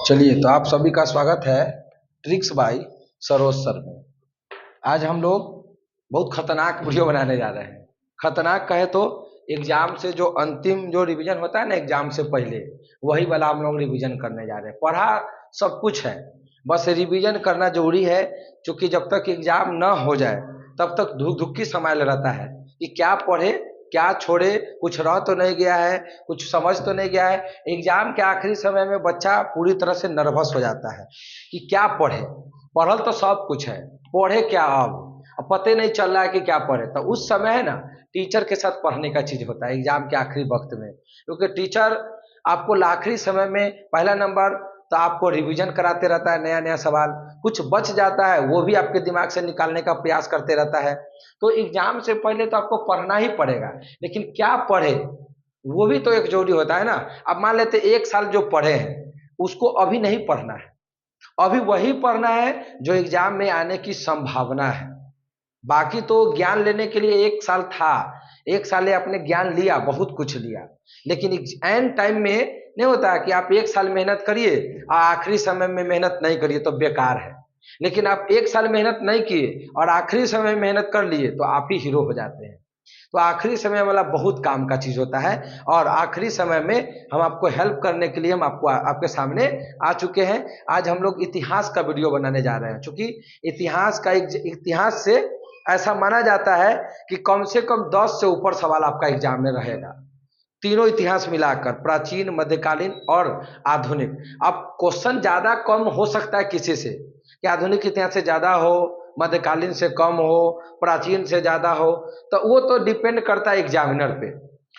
चलिए, तो आप सभी का स्वागत है ट्रिक्स बाय सरोज सर में। आज हम लोग बहुत खतरनाक वीडियो बनाने जा रहे हैं। खतरनाक कहे तो एग्जाम से जो अंतिम जो रिवीजन होता है ना, एग्जाम से पहले वही वाला हम लोग रिवीजन करने जा रहे हैं। पढ़ा सब कुछ है, बस रिवीजन करना जरूरी है। क्योंकि जब तक एग्जाम ना हो जाए तब तक धुक समय रहता है कि क्या पढ़े क्या छोड़े, कुछ रह तो नहीं गया है, कुछ समझ तो नहीं गया है। एग्जाम के आखिरी समय में बच्चा पूरी तरह से नर्वस हो जाता है कि क्या पढ़े। पढ़ल तो सब कुछ है, पढ़े क्या अब पता ही नहीं चल रहा है कि क्या पढ़े। तो उस समय है ना, टीचर के साथ पढ़ने का चीज होता है एग्जाम के आखिरी वक्त में। क्योंकि टीचर आपको आखिरी समय में पहला नंबर तो आपको रिवीजन कराते रहता है, नया नया सवाल कुछ बच जाता है वो भी आपके दिमाग से निकालने का प्रयास करते रहता है। तो एग्जाम से पहले तो आपको पढ़ना ही पड़ेगा, लेकिन क्या पढ़े वो भी तो एक जरूरी होता है ना। अब मान लेते एक साल जो पढ़े हैं उसको अभी नहीं पढ़ना है, अभी वही पढ़ना है जो एग्जाम में आने की संभावना है। बाकी तो ज्ञान लेने के लिए एक साल था, एक साल आपने ज्ञान लिया, बहुत कुछ लिया। लेकिन एंड टाइम में नहीं होता है कि आप एक साल मेहनत करिए और आखिरी समय में मेहनत नहीं करिए तो बेकार है। लेकिन आप एक साल मेहनत नहीं किए और आखिरी समय में मेहनत कर लिए तो आप ही हीरो हो जाते हैं। तो आखिरी समय वाला बहुत काम का चीज होता है। और आखिरी समय में हम आपको हेल्प करने के लिए हम आपको आपके सामने आ चुके हैं। आज हम लोग इतिहास का वीडियो बनाने जा रहे हैं। क्योंकि इतिहास से ऐसा माना जाता है कि कम से कम 10 से ऊपर सवाल आपका एग्जाम में रहेगा, तीनों इतिहास मिलाकर, प्राचीन, मध्यकालीन और आधुनिक। अब क्वेश्चन ज्यादा कम हो सकता है किसी से, कि आधुनिक इतिहास से ज्यादा हो, मध्यकालीन से कम हो, प्राचीन से ज्यादा हो, तो वो तो डिपेंड करता है एग्जामिनर पे।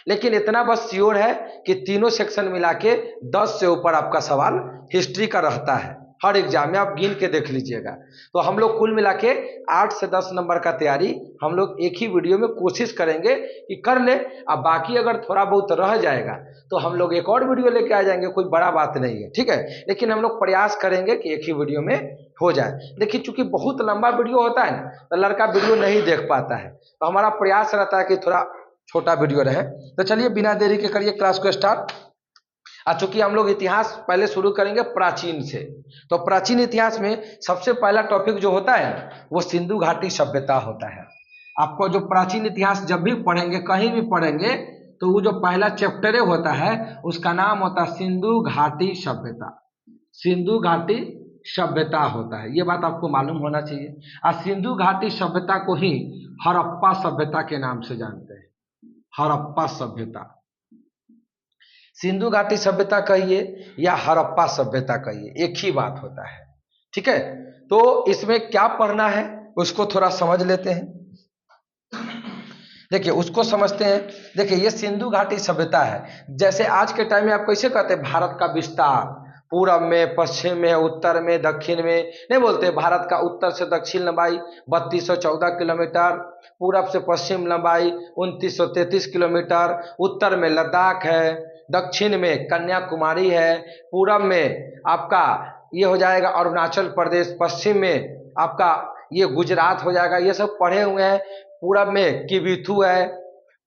लेकिन इतना बस श्योर है कि तीनों सेक्शन मिला के 10 से ऊपर आपका सवाल हिस्ट्री का रहता है हर एग्जाम में, आप गिन के देख लीजिएगा। तो हम लोग कुल मिला के 8 से 10 नंबर का तैयारी हम लोग एक ही वीडियो में कोशिश करेंगे कि कर ले। अब बाकी अगर थोड़ा बहुत रह जाएगा तो हम लोग एक और वीडियो लेके आ जाएंगे, कोई बड़ा बात नहीं है, ठीक है। लेकिन हम लोग प्रयास करेंगे कि एक ही वीडियो में हो जाए। देखिए, चूंकि बहुत लंबा वीडियो होता है ना तो लड़का वीडियो नहीं देख पाता है, तो हमारा प्रयास रहता है कि थोड़ा छोटा वीडियो रहे। तो चलिए बिना देरी के करिए क्लास को स्टार्ट। चूंकि हम लोग इतिहास पहले शुरू करेंगे प्राचीन से, तो प्राचीन इतिहास में सबसे पहला टॉपिक जो होता है वो सिंधु घाटी सभ्यता होता है। आपको जो प्राचीन इतिहास जब भी पढ़ेंगे, कहीं भी पढ़ेंगे, तो वो जो पहला चैप्टर होता है उसका नाम होता है सिंधु घाटी सभ्यता। सिंधु घाटी सभ्यता होता है, ये बात आपको मालूम होना चाहिए। और सिंधु घाटी सभ्यता को ही हड़प्पा सभ्यता के नाम से जानते हैं। हड़प्पा सभ्यता, सिंधु घाटी सभ्यता कहिए या हड़प्पा सभ्यता कहिए, एक ही बात होता है, ठीक है। तो इसमें क्या पढ़ना है उसको थोड़ा समझ लेते हैं। देखिए उसको समझते हैं। देखिए ये सिंधु घाटी सभ्यता है, जैसे आज के टाइम में आप कैसे कहते हैं भारत का विस्तार, पूरब में, पश्चिम में, उत्तर में, दक्षिण में, नहीं बोलते भारत का उत्तर से दक्षिण लंबाई 3214 किलोमीटर, पूरब से पश्चिम लंबाई 2933 किलोमीटर, उत्तर में लद्दाख है, दक्षिण में कन्याकुमारी है, पूरब में आपका ये हो जाएगा अरुणाचल प्रदेश, पश्चिम में आपका ये गुजरात हो जाएगा। ये सब पढ़े हुए हैं। पूरब में किबिथु है,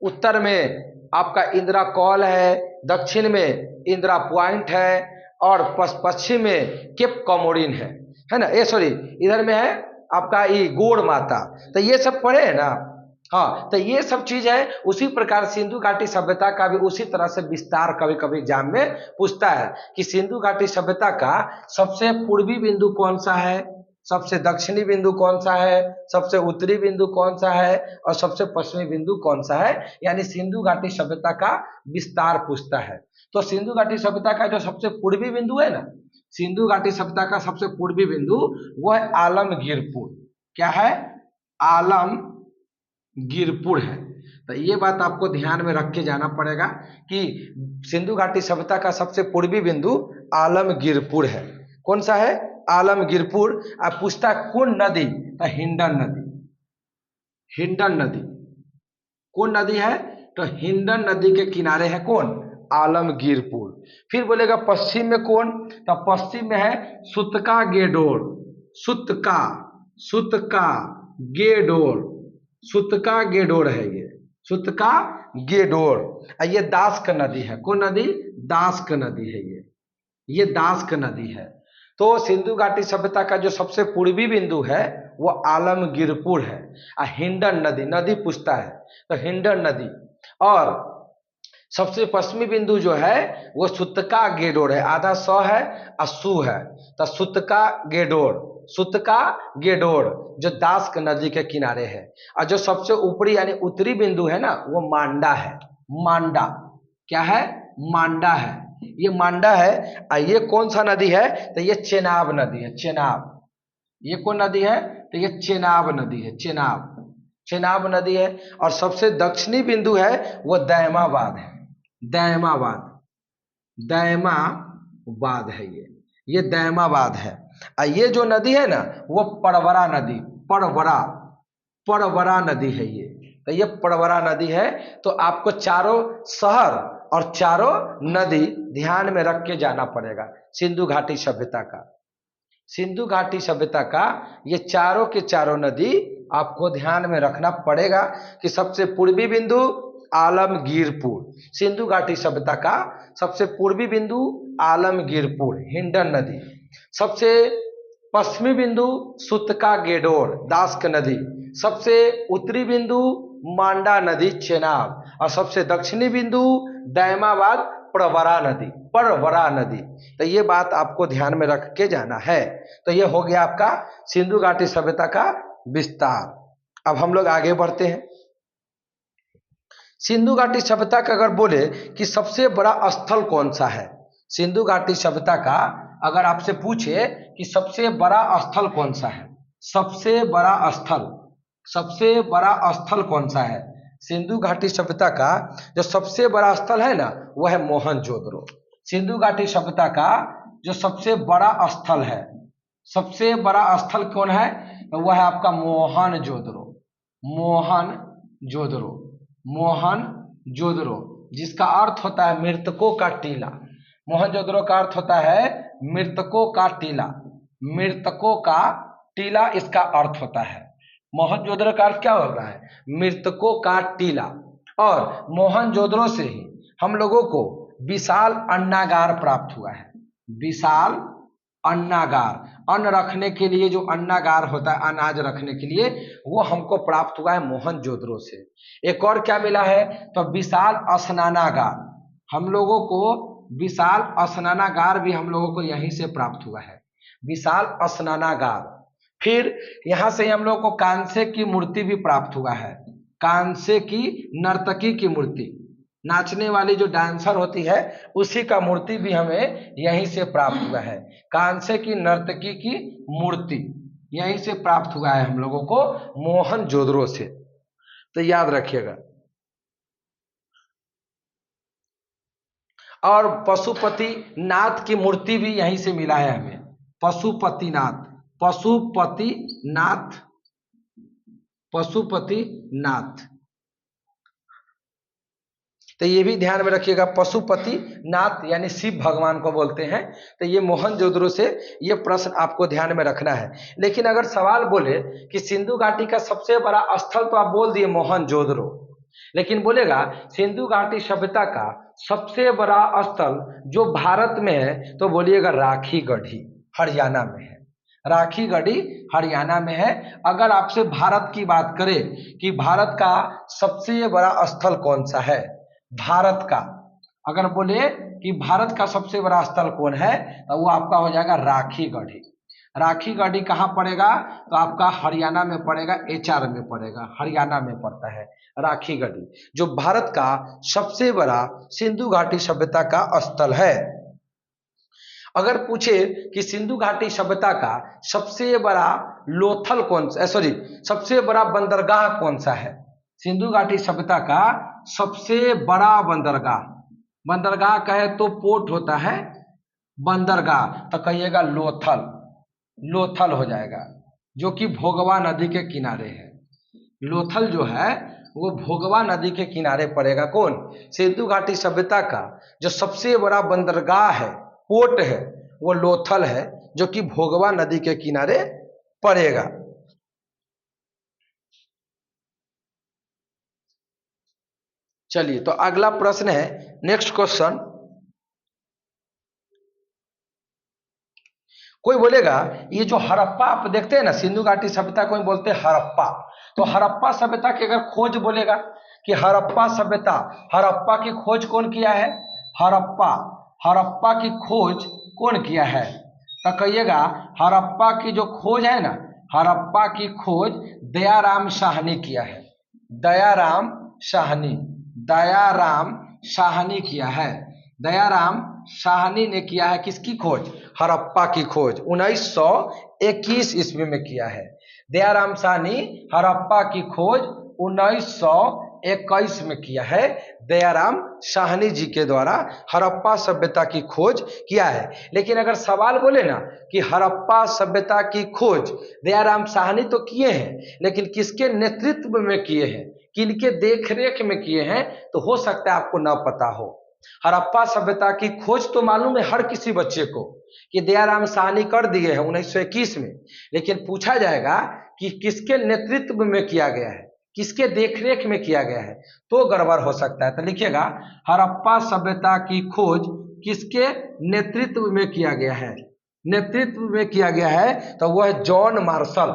उत्तर में आपका इंदिरा कॉल है, दक्षिण में इंदिरा पॉइंट है और पश्चिम में केप कॉमोरिन है ना, ये सॉरी इधर में है आपका ये गोड़ माता। तो ये सब पढ़े हैं ना। हाँ, तो ये सब चीज है। उसी प्रकार सिंधु घाटी सभ्यता का भी उसी तरह से विस्तार कभी कभी एग्जाम में पूछता है कि सिंधु घाटी सभ्यता का सबसे पूर्वी बिंदु कौन सा है, सबसे दक्षिणी बिंदु कौन सा है, सबसे उत्तरी बिंदु कौन सा है और सबसे पश्चिमी बिंदु कौन सा है, यानी सिंधु घाटी सभ्यता का विस्तार पूछता है। तो सिंधु घाटी सभ्यता का जो सबसे पूर्वी बिंदु है ना, सिंधु घाटी सभ्यता का सबसे पूर्वी बिंदु वो है आलमगीरपुर। क्या है? आलमगीरपुर है। तो ये बात आपको ध्यान में रख के जाना पड़ेगा कि सिंधु घाटी सभ्यता का सबसे पूर्वी बिंदु आलमगीरपुर है। कौन सा है? आलमगीरपुर। आप पूछता कौन नदी, तो हिंडन नदी। हिंडन नदी कौन नदी है? तो हिंडन नदी के किनारे है कौन? आलमगीरपुर। फिर बोलेगा पश्चिम में कौन, तो पश्चिम में है सुतका गेडोर। सुतका, सुतका गेडोर, सुतका गेडोर है ये, सुतका गेडोर। ये दास्क नदी है। कौन नदी? दास्क नदी है ये। ये दास्क नदी है। तो सिंधु घाटी सभ्यता का जो सबसे पूर्वी बिंदु है वो आलमगीरपुर है। हिंडन नदी, नदी पूछता है तो हिंडन नदी। और सबसे पश्चिमी बिंदु जो है वो सुतका गेडोर है, आधा स है और सु है, तो सुतका गेडोर, सुतका गेडोर जो दास्क नदी के किनारे है। और जो सबसे ऊपरी यानी उत्तरी बिंदु है ना वो मांडा है। मांडा क्या है? मांडा है, ये मांडा है। और ये कौन सा नदी है? तो ये चेनाब नदी है, चेनाब। ये कौन नदी है? तो ये चेनाब नदी है, चेनाब, चेनाब नदी है। और सबसे दक्षिणी बिंदु है वो दैमाबाद है, दैमाबाद, दैमाबाद है ये दैमाबाद है। और ये जो नदी है ना वो परवरा नदी, परवरा, परवरा नदी है ये। तो ये परवरा नदी है। तो आपको चारों शहर और चारों नदी ध्यान में रख के जाना पड़ेगा सिंधु घाटी सभ्यता का। सिंधु घाटी सभ्यता का ये चारों के चारों नदी आपको ध्यान में रखना पड़ेगा कि सबसे पूर्वी बिंदु आलमगीरपुर, सिंधु घाटी सभ्यता का सबसे पूर्वी बिंदु आलमगीरपुर हिंडन नदी, सबसे पश्चिमी बिंदु सुतका गेडोर दास्क नदी, सबसे उत्तरी बिंदु मांडा नदी चेनाब, और सबसे दक्षिणी बिंदु दैमाबाद परवरा नदी, परवरा नदी। तो ये बात आपको ध्यान में रख के जाना है। तो ये हो गया आपका सिंधु घाटी सभ्यता का विस्तार। अब हम लोग आगे बढ़ते हैं। सिंधु घाटी सभ्यता का अगर बोले कि सबसे बड़ा स्थल कौन सा है, सिंधु घाटी सभ्यता का अगर आपसे पूछे कि सबसे बड़ा स्थल कौन सा है, सबसे बड़ा स्थल, सबसे बड़ा स्थल कौन सा है, सिंधु घाटी सभ्यता का जो सबसे बड़ा स्थल है ना वह है मोहनजोदड़ो। सिंधु घाटी सभ्यता का जो सबसे बड़ा स्थल है, सबसे बड़ा स्थल कौन है? तो वह है आपका मोहनजोदड़ो, मोहनजोदड़ो, मोहनजोदड़ो, जिसका अर्थ होता है मृतकों का टीला। मोहनजोदड़ो का अर्थ होता है मृतकों का टीला, मृतकों का टीला इसका अर्थ होता है। मोहनजोदड़ो का अर्थ क्या होता है? मृतकों का टीला। और मोहनजोदड़ो से ही हम लोगों को विशाल अन्नागार प्राप्त हुआ है, विशाल अन्नागार, अन्न रखने के लिए जो अन्नागार होता है अनाज रखने के लिए, वो हमको प्राप्त हुआ है मोहनजोदड़ो से। एक और क्या मिला है? तो विशाल स्नानागार, हम लोगों को विशाल स्नानागार भी हम लोगों को यहीं से प्राप्त हुआ है, विशाल स्नानागार। फिर यहाँ से हम लोगों को कांसे की मूर्ति भी प्राप्त हुआ है, कांसे की नर्तकी की मूर्ति, नाचने वाली जो डांसर होती है उसी का मूर्ति भी हमें यहीं से प्राप्त हुआ है, कांसे की नर्तकी की मूर्ति यहीं से प्राप्त हुआ है हम लोगों को मोहनजोदड़ो से। तो याद रखिएगा। और पशुपति नाथ की मूर्ति भी यहीं से मिला है हमें, पशुपति नाथ, पशुपति नाथ, पशुपति नाथ। तो ये भी ध्यान में रखिएगा, पशुपति नाथ यानी शिव भगवान को बोलते हैं। तो ये मोहनजोदड़ो से ये प्रश्न आपको ध्यान में रखना है। लेकिन अगर सवाल बोले कि सिंधु घाटी का सबसे बड़ा स्थल, तो आप बोल दिए मोहनजोदड़ो, लेकिन बोलेगा सिंधु घाटी सभ्यता का सबसे बड़ा स्थल जो भारत में है, तो बोलिएगा राखी गढ़ी, हरियाणा में है, राखी गढ़ी हरियाणा में है। अगर आपसे भारत की बात करें कि भारत का सबसे बड़ा स्थल कौन सा है, भारत का अगर बोले कि भारत का सबसे बड़ा स्थल कौन है, तो वो आपका हो जाएगा राखी गढ़ी। राखी गढ़ी कहाँ पड़ेगा? तो आपका हरियाणा में पड़ेगा, एचआर में पड़ेगा, हरियाणा में पड़ता है राखी गढ़ी, जो भारत का सबसे बड़ा सिंधु घाटी सभ्यता का स्थल है। अगर पूछे कि सिंधु घाटी सभ्यता का सबसे बड़ा लोथल कौन सा, सॉरी, सबसे बड़ा बंदरगाह कौन सा है, सिंधु घाटी सभ्यता का सबसे बड़ा बंदरगाह, बंदरगाह कहे तो पोर्ट होता है, बंदरगाह तो कहिएगा लोथल, लोथल हो जाएगा, जो कि भोगवा नदी के किनारे है। लोथल जो है वो भोगवा नदी के किनारे पड़ेगा। कौन? सिंधु घाटी सभ्यता का जो सबसे बड़ा बंदरगाह है, पोर्ट है, वो लोथल है, जो कि भोगवा नदी के किनारे पड़ेगा। चलिए, तो अगला प्रश्न है, नेक्स्ट क्वेश्चन, कोई बोलेगा ये जो हड़प्पा आप देखते हैं ना, सिंधु घाटी सभ्यता को बोलते हैं हड़प्पा, तो हड़प्पा सभ्यता की अगर खोज बोलेगा कि हड़प्पा सभ्यता, हड़प्पा की खोज कौन किया है? हड़प्पा, हड़प्पा की खोज कौन किया है? तो कहिएगा हड़प्पा की जो खोज है ना, हड़प्पा की खोज दयाराम साहनी किया है। दयाराम साहनी, दयाराम साहनी किया है। दयाराम साहनी ने किया है किसकी खोज? हड़प्पा की खोज 1921 ईस्वी में किया है। दयाराम साहनी हड़प्पा की खोज 1921 में किया है। दयाराम साहनी जी के द्वारा हड़प्पा सभ्यता की खोज किया है। लेकिन अगर सवाल बोले ना कि हड़प्पा सभ्यता की खोज दयाराम साहनी तो किए हैं, लेकिन किसके नेतृत्व में किए हैं, किनके देखरेख में किए हैं, तो हो सकता है आपको ना पता हो। हड़प्पा सभ्यता की खोज तो मालूम है हर किसी बच्चे को कि दयाराम साहनी कर दिए हैं 1921 में, लेकिन पूछा जाएगा कि किसके नेतृत्व में किया गया है, किसके देखरेख में किया गया है, तो गड़बड़ हो सकता है। तो लिखिएगा हड़प्पा सभ्यता की खोज किसके नेतृत्व में किया गया है? नेतृत्व में किया गया है तो वह जॉन मार्शल,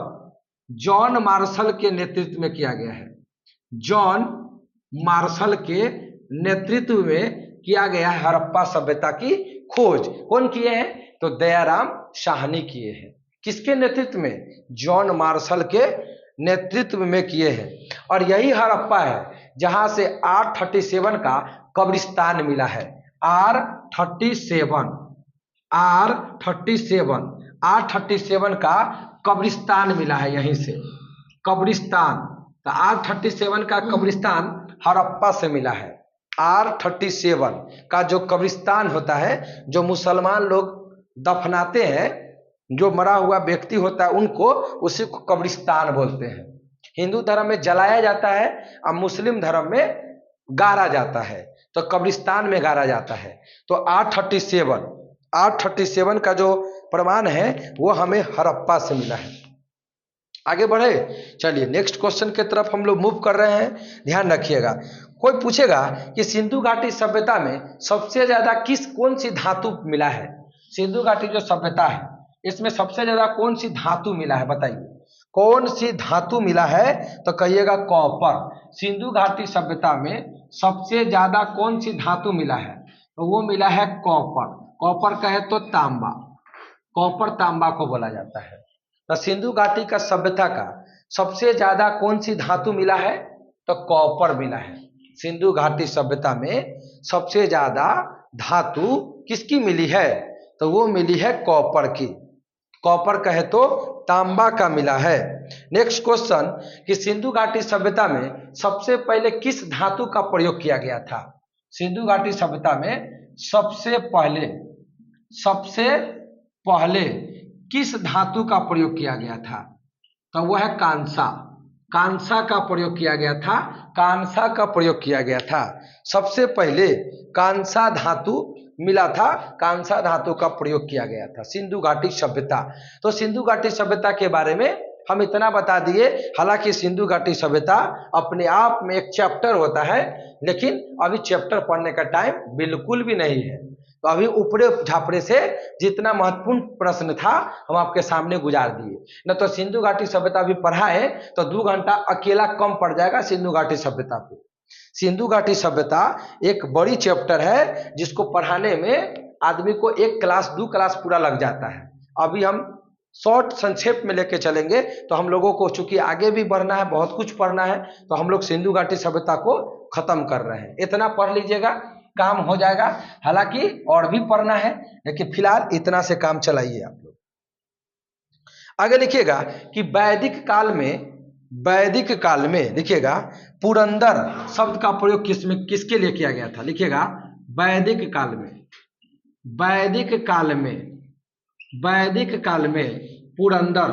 जॉन मार्शल के नेतृत्व में किया गया है। जॉन मार्शल के नेतृत्व में किया गया है हड़प्पा सभ्यता की खोज। कौन किए हैं? तो दयाराम साहनी किए हैं। किसके नेतृत्व में? जॉन मार्शल के नेतृत्व में किए हैं। और यही हड़प्पा है जहां से R37 का कब्रिस्तान मिला है। R37, R37 का कब्रिस्तान मिला है यहीं से, कब्रिस्तान। तो R37 का कब्रिस्तान हड़प्पा से मिला है। R37 का जो कब्रिस्तान होता है, जो मुसलमान लोग दफनाते हैं, जो मरा हुआ व्यक्ति होता है उनको, उसी को कब्रिस्तान बोलते हैं। हिंदू धर्म में जलाया जाता है और मुस्लिम धर्म में गाड़ा जाता है, तो कब्रिस्तान में गाड़ा जाता है। तो R37 का जो प्रमाण है वो हमें हड़प्पा से मिला है। आगे बढ़े, चलिए नेक्स्ट क्वेश्चन की तरफ हम लोग मूव कर रहे हैं। ध्यान रखिएगा, कोई पूछेगा कि सिंधु घाटी सभ्यता में सबसे ज्यादा कौन सी धातु मिला है? सिंधु घाटी जो सभ्यता है इसमें सबसे ज्यादा कौन सी धातु मिला है? बताइए कौन सी धातु मिला है? तो कहिएगा कॉपर। सिंधु घाटी सभ्यता में सबसे ज्यादा कौन सी धातु मिला है? तो वो मिला है कॉपर। कॉपर कहे तो तांबा, कॉपर तांबा को बोला जाता है। तो सिंधु घाटी का सभ्यता का सबसे ज्यादा कौन सी धातु मिला है? तो कॉपर मिला है। सिंधु घाटी सभ्यता में सबसे ज्यादा धातु किसकी मिली है? तो वो मिली है कॉपर की। कॉपर कहे तो तांबा का मिला है। नेक्स्ट क्वेश्चन कि सिंधु घाटी सभ्यता में सबसे पहले किस धातु का प्रयोग किया गया था? सिंधु घाटी सभ्यता में सबसे पहले किस धातु का प्रयोग किया गया था? तो वह है कांसा। कांसा का प्रयोग किया गया था, कांसा का प्रयोग किया गया था। सबसे पहले कांसा धातु मिला था, कांसा धातु का प्रयोग किया गया था सिंधु घाटी सभ्यता। तो सिंधु घाटी सभ्यता के बारे में हम इतना बता दिए। हालांकि सिंधु घाटी सभ्यता अपने आप में एक चैप्टर होता है, लेकिन अभी चैप्टर पढ़ने का टाइम बिल्कुल भी नहीं है। तो अभी ऊपरे झापड़े से जितना महत्वपूर्ण प्रश्न था हम आपके सामने गुजार दिए। न तो सिंधु घाटी सभ्यता भी पढ़ा है तो 2 घंटा अकेला कम पड़ जाएगा सिंधु घाटी सभ्यता पे। सिंधु घाटी सभ्यता एक बड़ी चैप्टर है जिसको पढ़ाने में आदमी को 1 क्लास 2 क्लास पूरा लग जाता है। अभी हम शॉर्ट संक्षेप में लेके चलेंगे, तो हम लोगों को चूंकि आगे भी बढ़ना है, बहुत कुछ पढ़ना है, तो हम लोग सिंधु घाटी सभ्यता को खत्म कर रहे हैं। इतना पढ़ लीजिएगा, काम हो जाएगा। हालांकि और भी पढ़ना है, लेकिन फिलहाल इतना से काम चलाइए आप लोग। आगे लिखिएगा कि वैदिक काल में लिखिएगा पुरंदर शब्द का प्रयोग किसके लिए किया गया था? लिखिएगा वैदिक काल में पुरंदर,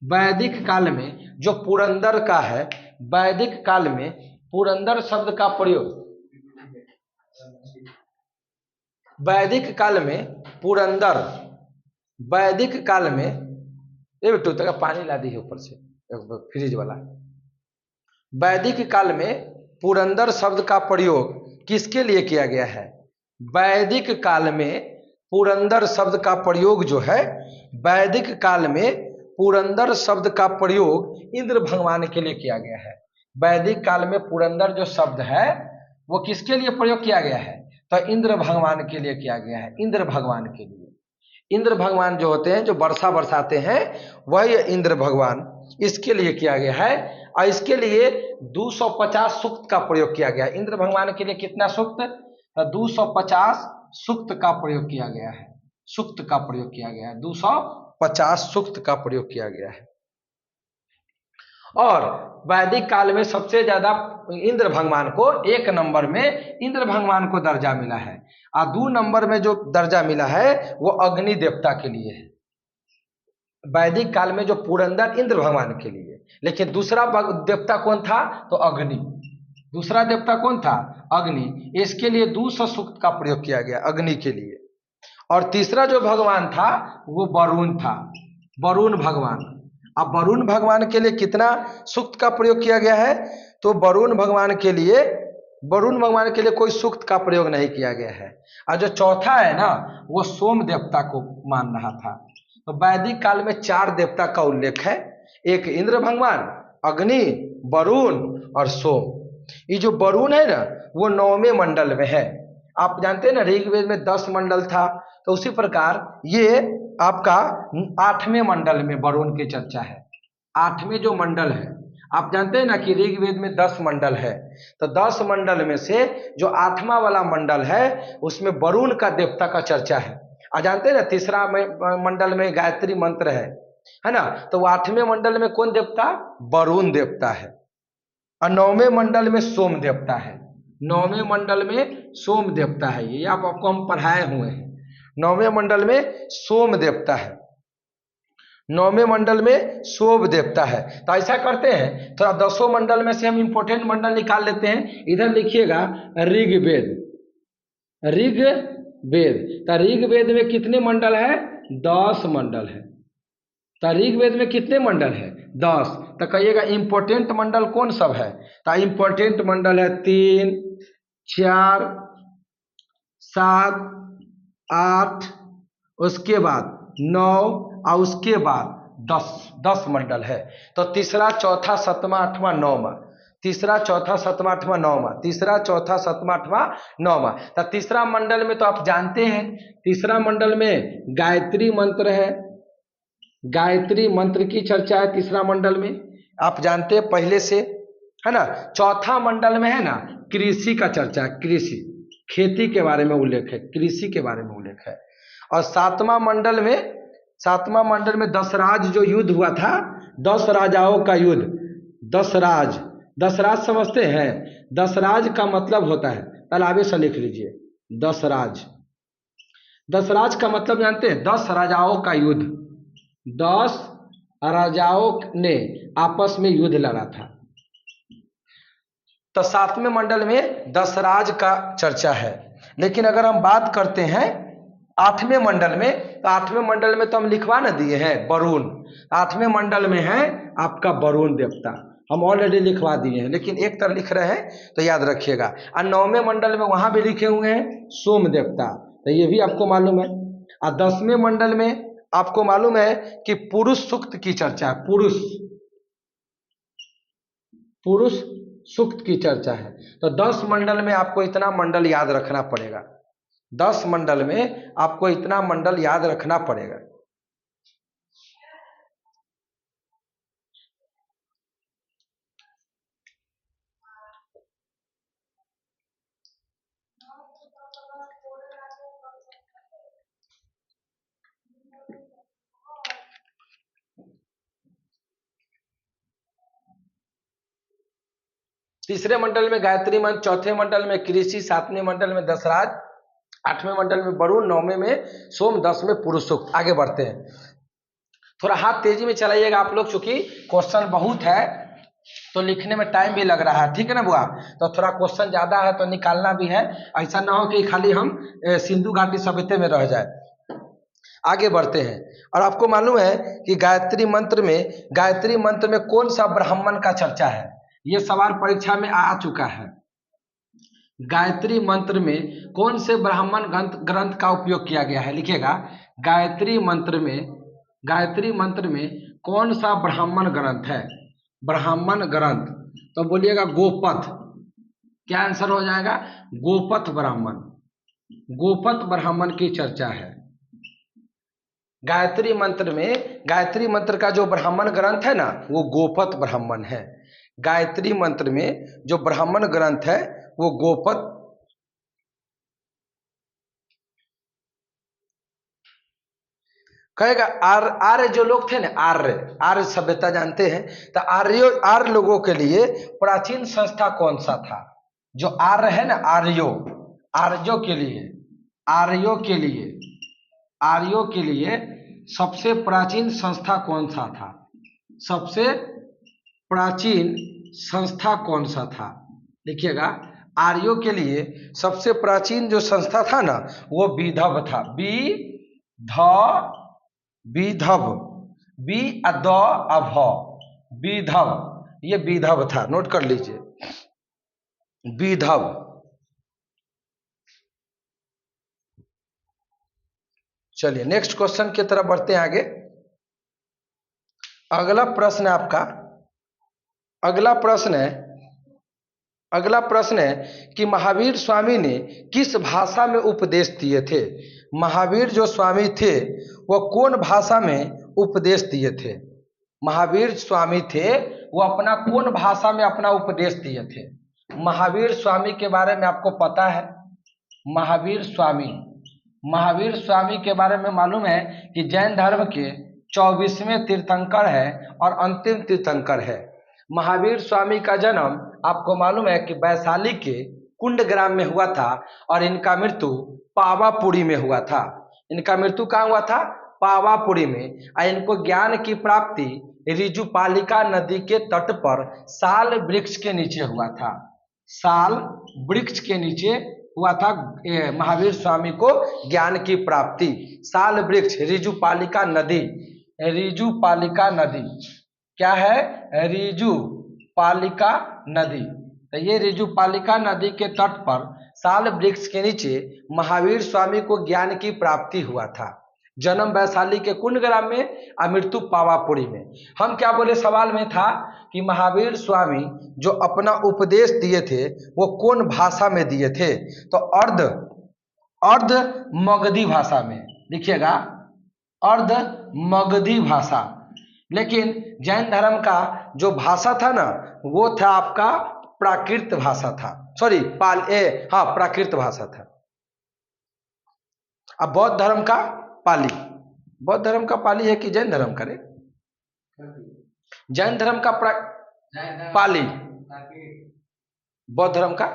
वैदिक काल में जो पुरंदर का है, वैदिक काल में पुरंदर शब्द का प्रयोग, वैदिक काल में पुरंदर, वैदिक काल में ये बेटू तक पानी ला दी है ऊपर से फ्रिज वाला। वैदिक काल में पुरंदर शब्द का प्रयोग किसके लिए किया गया है? वैदिक काल में पुरंदर शब्द का प्रयोग जो है, वैदिक काल में पुरंदर शब्द का प्रयोग इंद्र भगवान के लिए किया गया है। वैदिक काल में पुरंदर जो शब्द है वो किसके लिए प्रयोग किया गया है? तो इंद्र भगवान के लिए किया गया है। इंद्र भगवान के लिए, इंद्र भगवान जो होते हैं, जो वर्षा बरसाते हैं, वही इंद्र भगवान, इसके लिए किया गया है। और इसके लिए 250 सूक्त का प्रयोग किया गया है। इंद्र भगवान के लिए कितना सूक्त? 250 सूक्त का प्रयोग किया गया है। सूक्त का प्रयोग किया गया है, 250 सूक्त का प्रयोग किया गया है। और वैदिक काल में सबसे ज्यादा इंद्र भगवान को, एक नंबर में इंद्र भगवान को दर्जा मिला है। और 2 नंबर में जो दर्जा मिला है वो अग्नि देवता के लिए है। वैदिक काल में जो पुरंदर इंद्र भगवान के लिए, लेकिन दूसरा देवता कौन था? तो अग्नि। दूसरा देवता कौन था? अग्नि। इसके लिए 200 सूक्त का प्रयोग किया गया अग्नि के लिए। और तीसरा जो भगवान था वो वरुण था, वरुण भगवान। अब वरुण भगवान के लिए कितना सूक्त का प्रयोग किया गया है? तो वरुण भगवान के लिए कोई सूक्त का प्रयोग नहीं किया गया है। और जो चौथा है ना, वो सोम देवता को मान रहा था। तो वैदिक काल में 4 देवता का उल्लेख है, एक इंद्र भगवान, अग्नि, वरुण और सोम। ये जो वरुण है ना, वो 9वें मंडल में है। आप जानते हैं ना, ऋग्वेद में 10 मंडल था, तो उसी प्रकार ये आपका 8वें मंडल में वरुण की चर्चा है। 8वें जो मंडल है, आप जानते हैं ना कि ऋग्वेद में 10 मंडल है, तो 10 मंडल में से जो 8वां वाला मंडल है उसमें वरुण का देवता का चर्चा है। आप जानते हैं ना, तीसरा मंडल में गायत्री मंत्र है ना, तो 8वें मंडल में कौन देवता? वरुण देवता है। और 9वें मंडल में सोम देवता है। 9वें मंडल में सोम देवता है, ये आपको हम पढ़ाए हुए हैं। 9वें मंडल में सोम देवता है। 9वें मंडल में सोम देवता है। तो ऐसा करते हैं, थोड़ा 10 मंडल में से हम इंपोर्टेंट मंडल निकाल लेते हैं। इधर लिखिएगा ऋग्वेद। ऋग्वेद, तो ऋग्वेद में कितने मंडल है? 10 मंडल है। तो ऋग्वेद में कितने मंडल है? 10। तो कहिएगा इंपोर्टेंट मंडल कौन सब है? तो इंपोर्टेंट मंडल है 3, 4, 7, 8, उसके बाद 9 और उसके बाद 10 मंडल है। तो तीसरा, चौथा, 7वां, 8वां, 9वां। तीसरा, चौथा, 7वां, 8वां, 9वां। तीसरा, चौथा, 7वां, 8वां, 9वां। तो तीसरा मंडल में तो आप जानते हैं, तीसरा मंडल में गायत्री मंत्र है। गायत्री मंत्र की चर्चा है तीसरा मंडल में, आप जानते हैं पहले से, है ना। चौथा मंडल में है ना, कृषि का चर्चा है। कृषि, खेती के बारे में उल्लेख है, कृषि के बारे में उल्लेख है। और 7वां मंडल में दशराज जो युद्ध हुआ था, 10 राजाओं का युद्ध। दशराज समझते हैं? दशराज का मतलब होता है, तालाबे से लिख लीजिए, दशराज का मतलब जानते हैं? 10 राजाओं का युद्ध। 10 राजाओं ने आपस में युद्ध लड़ा था। तो 7वें मंडल में दशराज का चर्चा है। लेकिन अगर हम बात करते हैं 8वें मंडल में, तो 8वें मंडल में तो हम लिखवा न दिए हैं वरुण। 8वें मंडल में है आपका वरुण देवता, हम ऑलरेडी लिखवा दिए हैं, लेकिन एक तरह लिख रहे हैं तो याद रखिएगा। और 9वें मंडल में वहां भी लिखे हुए हैं सोम देवता, तो ये भी आपको मालूम है। और 10वें मंडल में आपको मालूम है कि पुरुष सूक्त की चर्चा है। पुरुष सूक्त की चर्चा है। तो 10 मंडल में आपको इतना मंडल याद रखना पड़ेगा। 10 मंडल में आपको इतना मंडल याद रखना पड़ेगा। तीसरे मंडल में गायत्री मंत्र, चौथे मंडल में कृषि, 7वें मंडल में दशराज, 8वें मंडल में वरुण, 9वें में सोम, 10वें पुरुष सूक्त। आगे बढ़ते हैं, थोड़ा हाथ तेजी में चलाइएगा आप लोग, चूंकि क्वेश्चन बहुत है तो लिखने में टाइम भी लग रहा है, ठीक है ना बुआ। तो थोड़ा क्वेश्चन ज्यादा है तो निकालना भी है, ऐसा ना हो कि खाली हम सिंधु घाटी सभ्यता में रह जाए। आगे बढ़ते हैं। और आपको मालूम है कि गायत्री मंत्र में कौन सा ब्राह्मण का चर्चा है? ये सवाल परीक्षा में आ चुका है। गायत्री मंत्र में कौन से ब्राह्मण ग्रंथ का उपयोग किया गया है? लिखिएगा, गायत्री मंत्र में कौन सा ब्राह्मण ग्रंथ है? ब्राह्मण ग्रंथ, तो बोलिएगा गोपथ। क्या आंसर हो जाएगा? गोपथ ब्राह्मण। गोपथ ब्राह्मण की चर्चा है गायत्री मंत्र में। गायत्री मंत्र का जो ब्राह्मण ग्रंथ है ना, वो गोपथ ब्राह्मण है। गायत्री मंत्र में जो ब्राह्मण ग्रंथ है वो गोपथ। कहेगा आर्य जो लोग थे ना, आर्य सभ्यता जानते हैं, तो आर्य लोगों के लिए प्राचीन संस्था कौन सा था? जो आर्य है ना, आर्यों के लिए, आर्यों के लिए सबसे प्राचीन संस्था कौन सा था? सबसे प्राचीन संस्था कौन सा था? लिखिएगा, आर्यों के लिए सबसे प्राचीन जो संस्था था ना, वो विधव था। विधव, बी अद अभ, विधव, ये विधव था, नोट कर लीजिए, विधव। चलिए नेक्स्ट क्वेश्चन की तरफ बढ़ते हैं आगे। अगला प्रश्न है आपका, अगला प्रश्न है कि महावीर स्वामी ने किस भाषा में उपदेश दिए थे? महावीर जो स्वामी थे वो कौन भाषा में उपदेश दिए थे? महावीर स्वामी थे वो अपना कौन भाषा में अपना उपदेश दिए थे? महावीर स्वामी के बारे में आपको पता है? महावीर स्वामी के बारे में मालूम है कि जैन धर्म के 24वें तीर्थंकर है और अंतिम तीर्थंकर है। महावीर स्वामी का जन्म आपको मालूम है कि वैशाली के कुंडग्राम में हुआ था और इनका मृत्यु पावापुरी में हुआ था। इनका मृत्यु कहाँ हुआ था? पावापुरी में। और इनको ज्ञान की प्राप्ति ऋजुपालिका नदी के तट पर साल वृक्ष के नीचे हुआ था। साल वृक्ष के नीचे हुआ था महावीर स्वामी को ज्ञान की प्राप्ति। साल वृक्ष, ऋजुपालिका नदी, ऋजुपालिका नदी क्या है? ऋजुपालिका नदी। तो ये ऋजुपालिका नदी के तट पर साल वृक्ष के नीचे महावीर स्वामी को ज्ञान की प्राप्ति हुआ था। जन्म वैशाली के कुंडग्राम में और मृत्यु पावापुरी में। हम क्या बोले सवाल में था कि महावीर स्वामी जो अपना उपदेश दिए थे वो कौन भाषा में दिए थे? तो अर्ध मगधी भाषा में। लिखिएगा, अर्ध मगधी भाषा। लेकिन जैन धर्म का जो भाषा था ना, वो था आपका प्राकृत भाषा था, सॉरी प्राकृत भाषा था। अब बौद्ध धर्म का पाली, बौद्ध धर्म का पाली है कि जैन धर्म का? रे जैन धर्म का पाली, बौद्ध धर्म का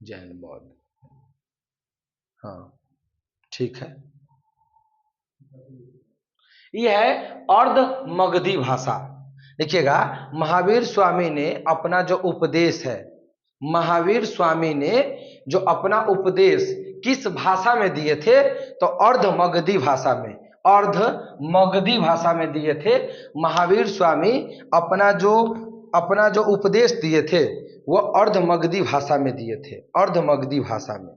जैन बौद्ध। हाँ ठीक है, यह है अर्ध मगधी भाषा। देखिएगा, महावीर स्वामी ने अपना जो उपदेश है, महावीर स्वामी ने जो अपना उपदेश किस भाषा में दिए थे? तो अर्ध मगधी भाषा में, अर्ध मगधी भाषा में दिए थे। महावीर स्वामी अपना जो उपदेश दिए थे वो अर्ध मगधी भाषा में दिए थे, अर्ध मगधी भाषा में।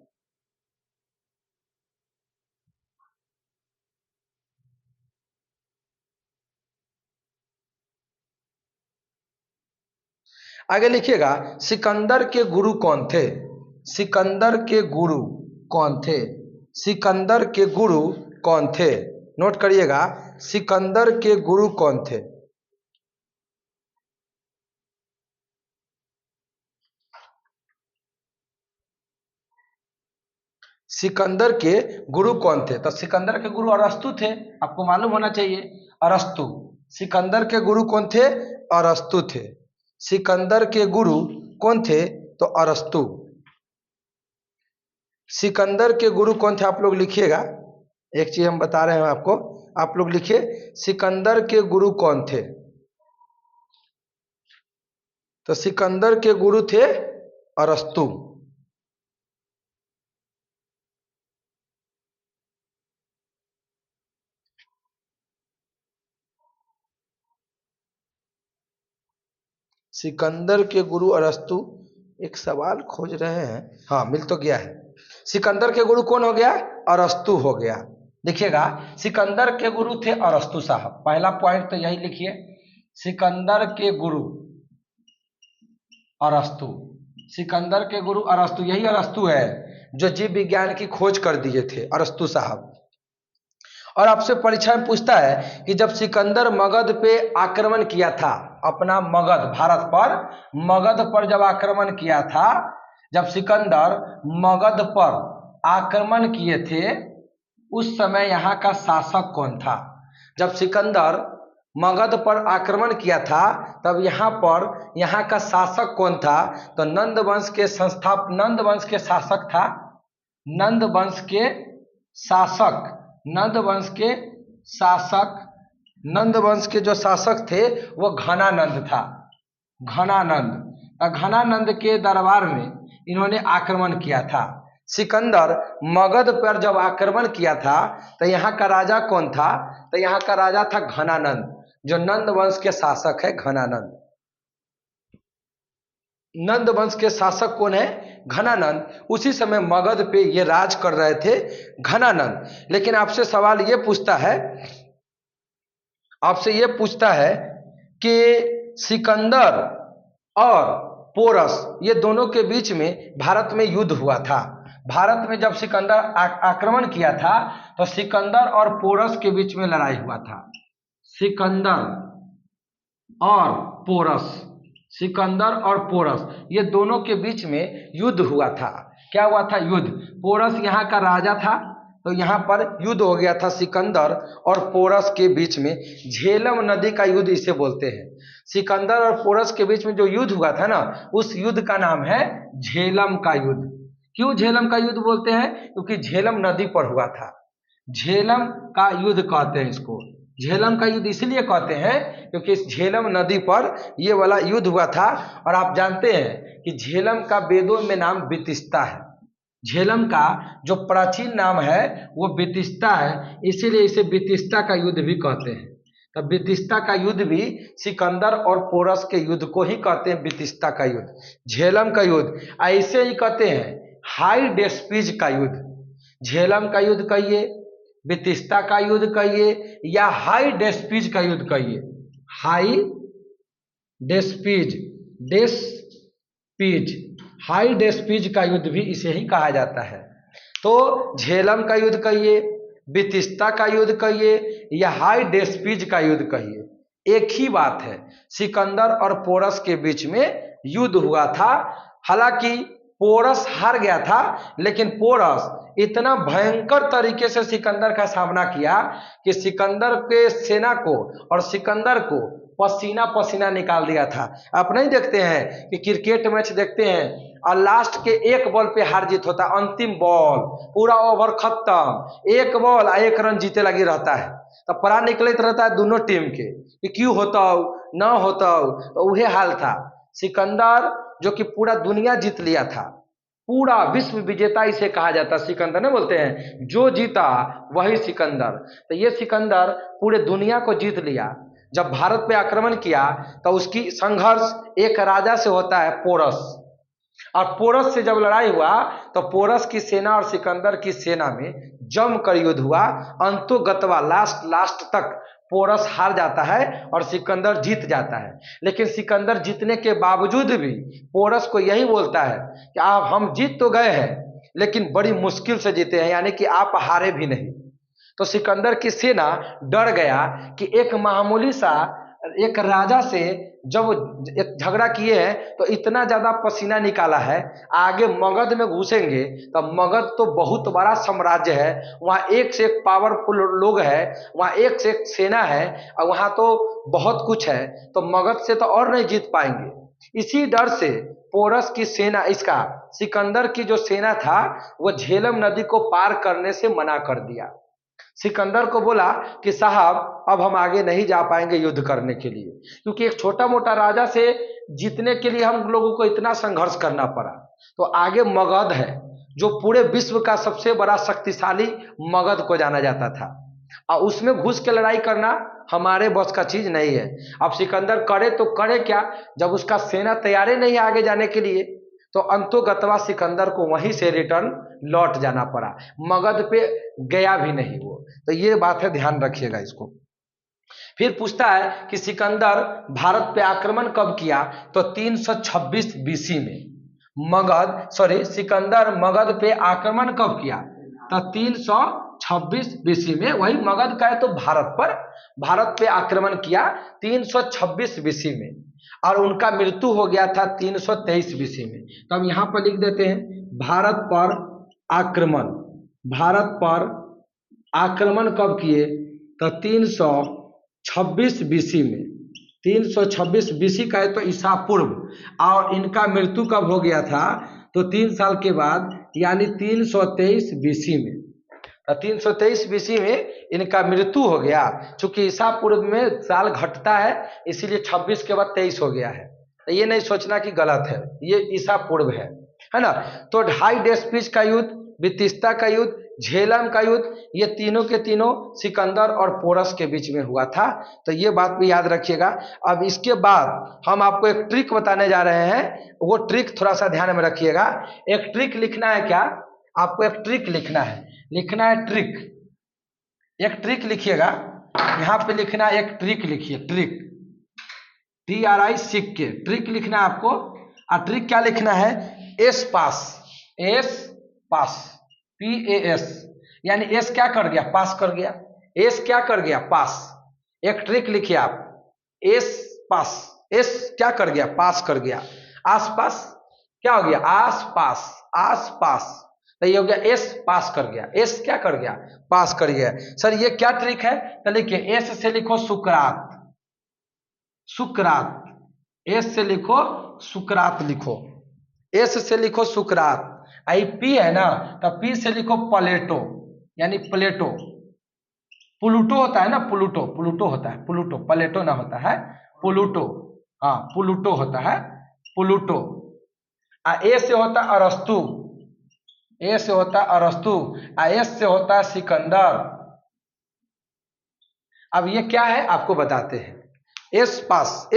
आगे लिखिएगा, सिकंदर के गुरु कौन थे? सिकंदर के गुरु कौन थे? सिकंदर के गुरु कौन थे? नोट करिएगा, सिकंदर के गुरु कौन थे? सिकंदर के गुरु कौन थे? तो सिकंदर के गुरु अरस्तु थे, आपको मालूम होना चाहिए, अरस्तु। सिकंदर के गुरु कौन थे? अरस्तु थे। सिकंदर के गुरु कौन थे? तो अरस्तु। सिकंदर के गुरु कौन थे? आप लोग लिखिएगा, एक चीज हम बता रहे हैं आपको, आप लोग लिखिए, सिकंदर के गुरु कौन थे? तो सिकंदर के गुरु थे अरस्तु। सिकंदर के गुरु अरस्तु एक सवाल खोज रहे हैं, हाँ मिल तो गया है। सिकंदर के गुरु कौन हो गया? अरस्तु हो गया। देखिएगा, सिकंदर के गुरु थे अरस्तु साहब, पहला पॉइंट तो यही लिखिए, सिकंदर के गुरु अरस्तु। सिकंदर के गुरु अरस्तु, यही अरस्तु है जो जीव विज्ञान की खोज कर दिए थे, अरस्तु साहब। और आपसे परीक्षा में पूछता है कि जब सिकंदर मगध पे आक्रमण किया था, अपना मगध, भारत पर, मगध पर जब आक्रमण किया था, जब सिकंदर मगध पर आक्रमण किए थे, उस समय यहाँ का शासक कौन था? जब सिकंदर मगध पर आक्रमण किया था तब यहाँ पर यहाँ का शासक कौन था? तो नंद वंश के नंद वंश के शासक था, नंद वंश के शासक, नंद वंश के शासक, नंद वंश के जो शासक थे वो घनानंद था, घनानंद। घनानंद के दरबार में इन्होंने आक्रमण किया था। सिकंदर मगध पर जब आक्रमण किया था तो यहाँ का राजा कौन था? तो यहाँ का राजा था घनानंद, जो नंद वंश के शासक है, घनानंद। नंद वंश के शासक कौन है? घनानंद। उसी समय मगध पे ये राज कर रहे थे घनानंद। लेकिन आपसे सवाल ये पूछता है, आपसे ये पूछता है कि सिकंदर और पोरस, ये दोनों के बीच में भारत में युद्ध हुआ था। भारत में जब सिकंदर आक्रमण किया था तो सिकंदर और पोरस के बीच में लड़ाई हुआ था। सिकंदर और पोरस, सिकंदर और पोरस, ये दोनों के बीच में युद्ध हुआ था। क्या हुआ था? युद्ध। पोरस यहाँ का राजा था, तो यहाँ पर युद्ध हो गया था सिकंदर और पोरस के बीच में। झेलम नदी का युद्ध इसे बोलते हैं। सिकंदर और पोरस के बीच में जो युद्ध हुआ था ना, उस युद्ध का नाम है झेलम का युद्ध। क्यों झेलम का युद्ध बोलते हैं? क्योंकि झेलम नदी पर हुआ था। झेलम का युद्ध कहते हैं इसको। झेलम का युद्ध इसलिए कहते हैं क्योंकि इस झेलम नदी पर ये वाला युद्ध हुआ था। और आप जानते हैं कि झेलम का वेदों में नाम बितिस्ता है। झेलम का जो प्राचीन नाम है वो बितिस्ता है, इसीलिए इसे बितिस्ता का युद्ध भी कहते हैं। तो बितिस्ता का युद्ध भी सिकंदर और पोरस के युद्ध को ही कहते हैं बितिस्ता का युद्ध, झेलम का युद्ध। ऐसे ही कहते हैं हाई डेस्पीज का युद्ध। झेलम का युद्ध कहिए, बितिस्ता का युद्ध कहिए, या हाई डेस्पीज का युद्ध कहिए। हाई डेस्पीज, डेस्पीज, हाई डेस्पीज का युद्ध भी इसे ही कहा जाता है। तो झेलम का युद्ध कहिए, बितिस्ता का युद्ध कहिए, या हाई डेस्पीज का युद्ध कहिए, एक ही बात है। सिकंदर और पोरस के बीच में युद्ध हुआ था। हालांकि पोरस हार गया था, लेकिन पोरस इतना भयंकर तरीके से सिकंदर का सामना किया कि सिकंदर के सेना को और सिकंदर को पसीना पसीना निकाल दिया था। आप नहीं देखते हैं कि क्रिकेट मैच देखते हैं और लास्ट के एक बॉल पे हार जीत होता है, अंतिम बॉल, पूरा ओवर खत्म, एक बॉल और 1 रन जीते लगी रहता है, तो परा निकलते रहता है दोनों टीम के कि क्यों होता ना होता। तो वही हाल था। सिकंदर जो कि पूरा दुनिया जीत लिया था, पूरा विश्व विजेता इसे कहा जाता, सिकंदर ने बोलते हैं जो जीता वही सिकंदर। तो ये सिकंदर पूरे दुनिया को जीत लिया। जब भारत पे आक्रमण किया तो उसकी संघर्ष एक राजा से होता है पोरस, और पोरस से जब लड़ाई हुआ तो पोरस की सेना और सिकंदर की सेना में जमकर युद्ध हुआ। अंतोगत्वा लास्ट तक पोरस हार जाता है और सिकंदर जीत जाता है। लेकिन सिकंदर जीतने के बावजूद भी पोरस को यही बोलता है कि आप, हम जीत तो गए हैं लेकिन बड़ी मुश्किल से जीते हैं, यानी कि आप हारे भी नहीं। तो सिकंदर की सेना डर गया कि एक मामूली सा एक राजा से जब एक झगड़ा किए हैं तो इतना ज्यादा पसीना निकाला है, आगे मगध में घुसेंगे तो मगध तो बहुत बड़ा साम्राज्य है, वहाँ एक से एक पावरफुल लोग है, वहाँ एक से एक सेना है, और वहाँ तो बहुत कुछ है, तो मगध से तो और नहीं जीत पाएंगे। इसी डर से पोरस की सेना, इसका सिकंदर की जो सेना था वो झेलम नदी को पार करने से मना कर दिया। सिकंदर को बोला कि साहब अब हम आगे नहीं जा पाएंगे युद्ध करने के लिए, क्योंकि एक छोटा मोटा राजा से जीतने के लिए हम लोगों को इतना संघर्ष करना पड़ा। तो आगे मगध है जो पूरे विश्व का सबसे बड़ा शक्तिशाली मगध को जाना जाता था, और उसमें घुस के लड़ाई करना हमारे बस का चीज नहीं है। अब सिकंदर करे तो करे क्या, जब उसका सेना तैयार नहीं आगे जाने के लिए, तो अंतोगतवा सिकंदर को वहीं से रिटर्न लौट जाना पड़ा, मगध पे गया भी नहीं वो। तो ये बात है, ध्यान रखिएगा इसको। फिर पूछता है कि सिकंदर भारत पे आक्रमण कब किया, तो 326 बीसी में। सिकंदर मगध पे आक्रमण कब किया, तो 326 बीसी में। वही मगध का है तो भारत पे आक्रमण किया 326 बीसी में, और उनका मृत्यु हो गया था 323 बीसी में। तो हम यहाँ पर लिख देते हैं भारत पर आक्रमण कब किए, तो 326 बीसी में। 326 बीसी का है तो ईसा पूर्व, और इनका मृत्यु कब हो गया था, तो 3 साल के बाद, यानी 323 बीसी में। 323 बीसी में इनका मृत्यु हो गया। चूंकि ईसा पूर्व में साल घटता है, इसीलिए 26 के बाद 23 हो गया है। तो ये नहीं सोचना कि गलत है, ये ईसा पूर्व है ना। तो ढाई डेस्पिच का युद्ध, बितिस्ता का युद्ध, झेलम का युद्ध, ये तीनों के तीनों सिकंदर और पोरस के बीच में हुआ था। तो ये बात भी याद रखिएगा। अब इसके बाद हम आपको एक ट्रिक बताने जा रहे हैं, वो ट्रिक थोड़ा सा ध्यान में रखिएगा। एक ट्रिक लिखना है, क्या आपको एक ट्रिक लिखना है, ट्रिक। एक ट्रिक लिखिएगा, यहाँ पे लिखना है, एक ट्रिक लिखिए, ट्रिक, TRI सीख के ट्रिक लिखना है आपको। और ट्रिक क्या लिखना है, एस पास, PAS, यानी एस क्या कर गया, पास कर गया। एस क्या कर गया, पास। एक ट्रिक लिखिए आप, एस पास, एस क्या कर गया, पास कर गया। आसपास क्या हो गया, आसपास। तो ये हो गया एस पास कर गया, एस क्या कर गया, पास कर गया। सर ये क्या ट्रिक है, तो लिखिए एस से लिखो सुकरात, एस से लिखो सुकरात, लिखो एस से लिखो सुकरात। आई पी है ना, तो पी से लिखो प्लेटो, यानी प्लेटो। प्लूटो होता है ना, प्लूटो होता है, प्लेटो ना होता है, प्लूटो। हाँ, प्लूटो होता है, प्लूटो। ए से होता है अरस्तु, एस से होता है सिकंदर। अब ये क्या है आपको बताते हैं, एस पास।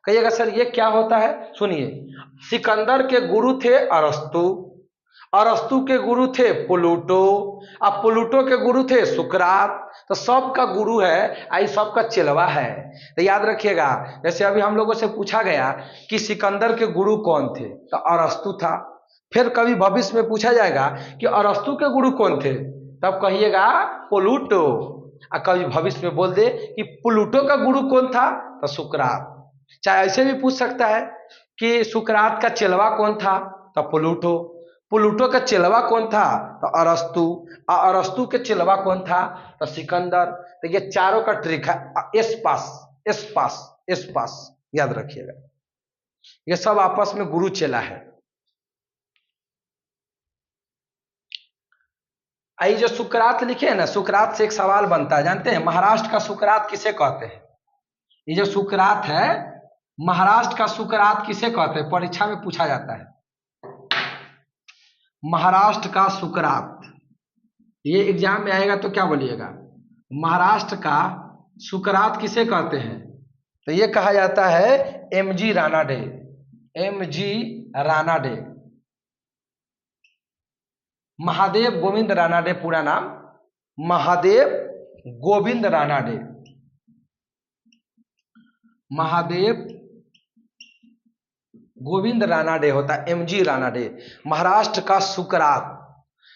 कहिएगा सर ये क्या होता है, सुनिए। सिकंदर के गुरु थे अरस्तु के गुरु थे प्लूटो, अब प्लूटो के गुरु थे सुकरात। तो सबका गुरु है, आई सबका चेलवा है। तो याद रखिएगा, जैसे अभी हम लोगों से पूछा गया कि सिकंदर के गुरु कौन थे, तो अरस्तु था। फिर कभी भविष्य में पूछा जाएगा कि अरस्तु के गुरु कौन थे, तब कहिएगा प्लूटो। और कभी भविष्य में बोल दे कि प्लूटो का गुरु कौन था, तो सुकरात। चाहे ऐसे भी पूछ सकता है कि सुकरात का चेलवा कौन था, तो प्लूटो का चेलवा कौन था, तो अरस्तु, और अरस्तु के चेलवा कौन था, तो सिकंदर। तो ये चारों का ट्रिक है, एस पास, याद रखिएगा। ये सब आपस में गुरु चेला है। आई जो सुकरात लिखे है ना, सुकरात से एक सवाल बनता है, जानते हैं महाराष्ट्र का सुकरात किसे कहते हैं? ये जो सुकरात है, महाराष्ट्र का सुकरात किसे कहते हैं, परीक्षा में पूछा जाता है। महाराष्ट्र का सुकरात, ये एग्जाम में आएगा तो क्या बोलिएगा, महाराष्ट्र का सुकरात किसे कहते हैं? तो ये कहा जाता है MG रानाडे, महादेव गोविंद रानाडे, पूरा नाम महादेव गोविंद रानाडे, महादेव गोविंद रानाडे होता है, MG रानाडे, महाराष्ट्र का सुकरात।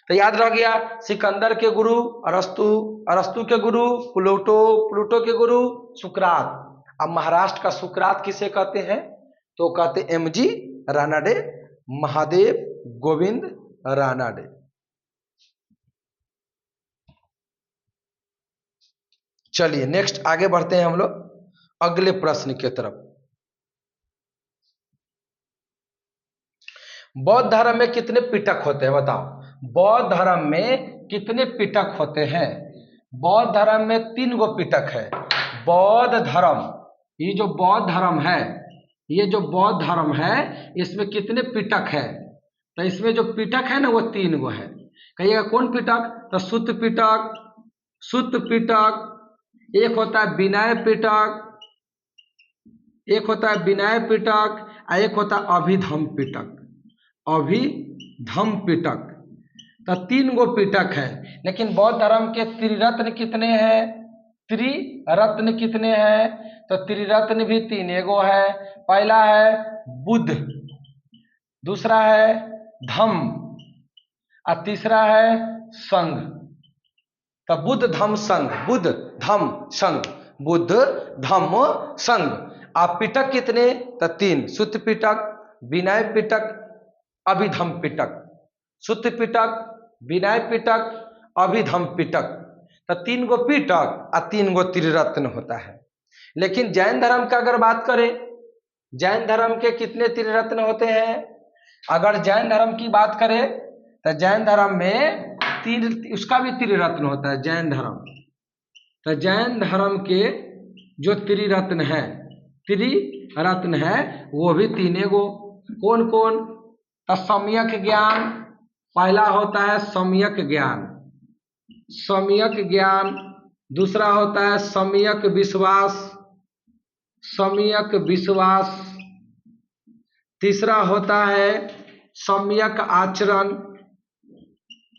तो याद रह गया, सिकंदर के गुरु अरस्तु के गुरु प्लूटो के गुरु सुकरात। अब महाराष्ट्र का सुकरात किसे कहते हैं, तो कहते MG रानाडे, महादेव गोविंद रानाडे। चलिए नेक्स्ट आगे बढ़ते हैं हम लोग अगले प्रश्न की तरफ। बौद्ध धर्म में कितने पिटक होते हैं, बताओ? बौद्ध धर्म में कितने पिटक होते हैं? बौद्ध धर्म में 3 गो पिटक है। बौद्ध धर्म, ये जो बौद्ध धर्म है, इसमें कितने पिटक है? तो इसमें जो पिटक है ना, वो 3 गो है। कहिएगा कौन पिटक? तो सुत्त पिटक, एक होता है विनय पिटक, एक होता है अभिधम पिटक। अभिधम पिटक, तो 3 गो पिटक है। लेकिन बौद्ध धर्म के त्रिरत्न कितने हैं? त्रिरत्न कितने हैं? तो त्रिरत्न भी 3 एगो है। पहला है बुद्ध, दूसरा है धम्म और तीसरा है संघ। तो बुद्ध धम्म संघ, बुद्ध धम्म संघ, बुद्ध धम्म संघ। आप पिटक कितने? तो 3, सुत्त पिटक, विनय पिटक, अभिधम पिटक। सुत्त पिटक, विनय पिटक, अभिधम पिटक। तो 3 गो पिटक और 3 गो त्रिरत्न होता है। लेकिन जैन धर्म का अगर बात करें, जैन धर्म के कितने त्रिरत्न होते हैं? अगर जैन धर्म की बात करें तो जैन धर्म में उसका भी त्रिरत्न होता है, जैन धर्म। तो जैन धर्म के जो त्रिरत्न है वो भी 3 गो। कौन कौन? तो सम्यक ज्ञान, पहला होता है सम्यक ज्ञान, सम्यक ज्ञान। दूसरा होता है सम्यक विश्वास, सम्यक विश्वास। तीसरा होता है सम्यक आचरण,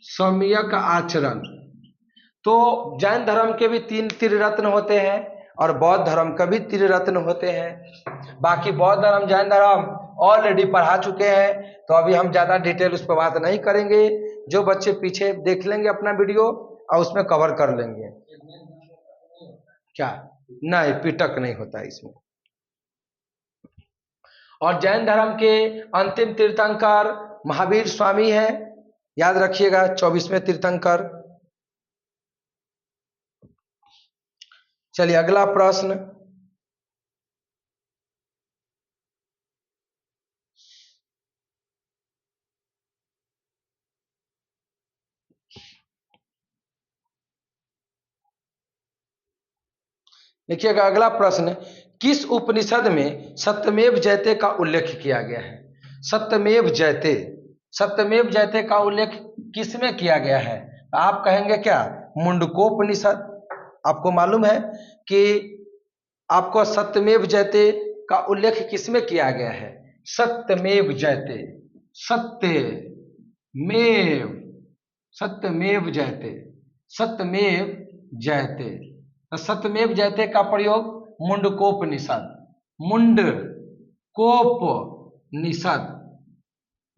सम्यक आचरण। तो जैन धर्म के भी 3 त्रिरत्न होते हैं और बौद्ध धर्म का भी त्रिरत्न होते हैं। बाकी बौद्ध धर्म जैन धर्म ऑलरेडी पढ़ा चुके हैं, तो अभी हम ज़्यादा डिटेल उस पर बात नहीं करेंगे। जो बच्चे पीछे देख लेंगे अपना वीडियो और उसमें कवर कर लेंगे। क्या? नहीं, पिटक नहीं होता इसमें। और जैन धर्म के अंतिम तीर्थंकर महावीर स्वामी हैं, याद रखिएगा, 24वें तीर्थंकर। चलिए अगला प्रश्न। देखिएगा अगला प्रश्न, किस उपनिषद में सत्यमेव जयते का उल्लेख किया गया है? सत्यमेव जयते, सत्यमेव जयते का उल्लेख किसमें किया गया है? आप कहेंगे क्या? मुंडकोपनिषद। आपको मालूम है कि आपको सत्यमेव जयते का उल्लेख किसमें किया गया है? सत्यमेव जयते, सत्यमेव, सत्यमेव जयते, सत्यमेव जयते। तो सत्यमेव जयते का प्रयोग मुंडकोपनिषद, मुंडकोपनिषद,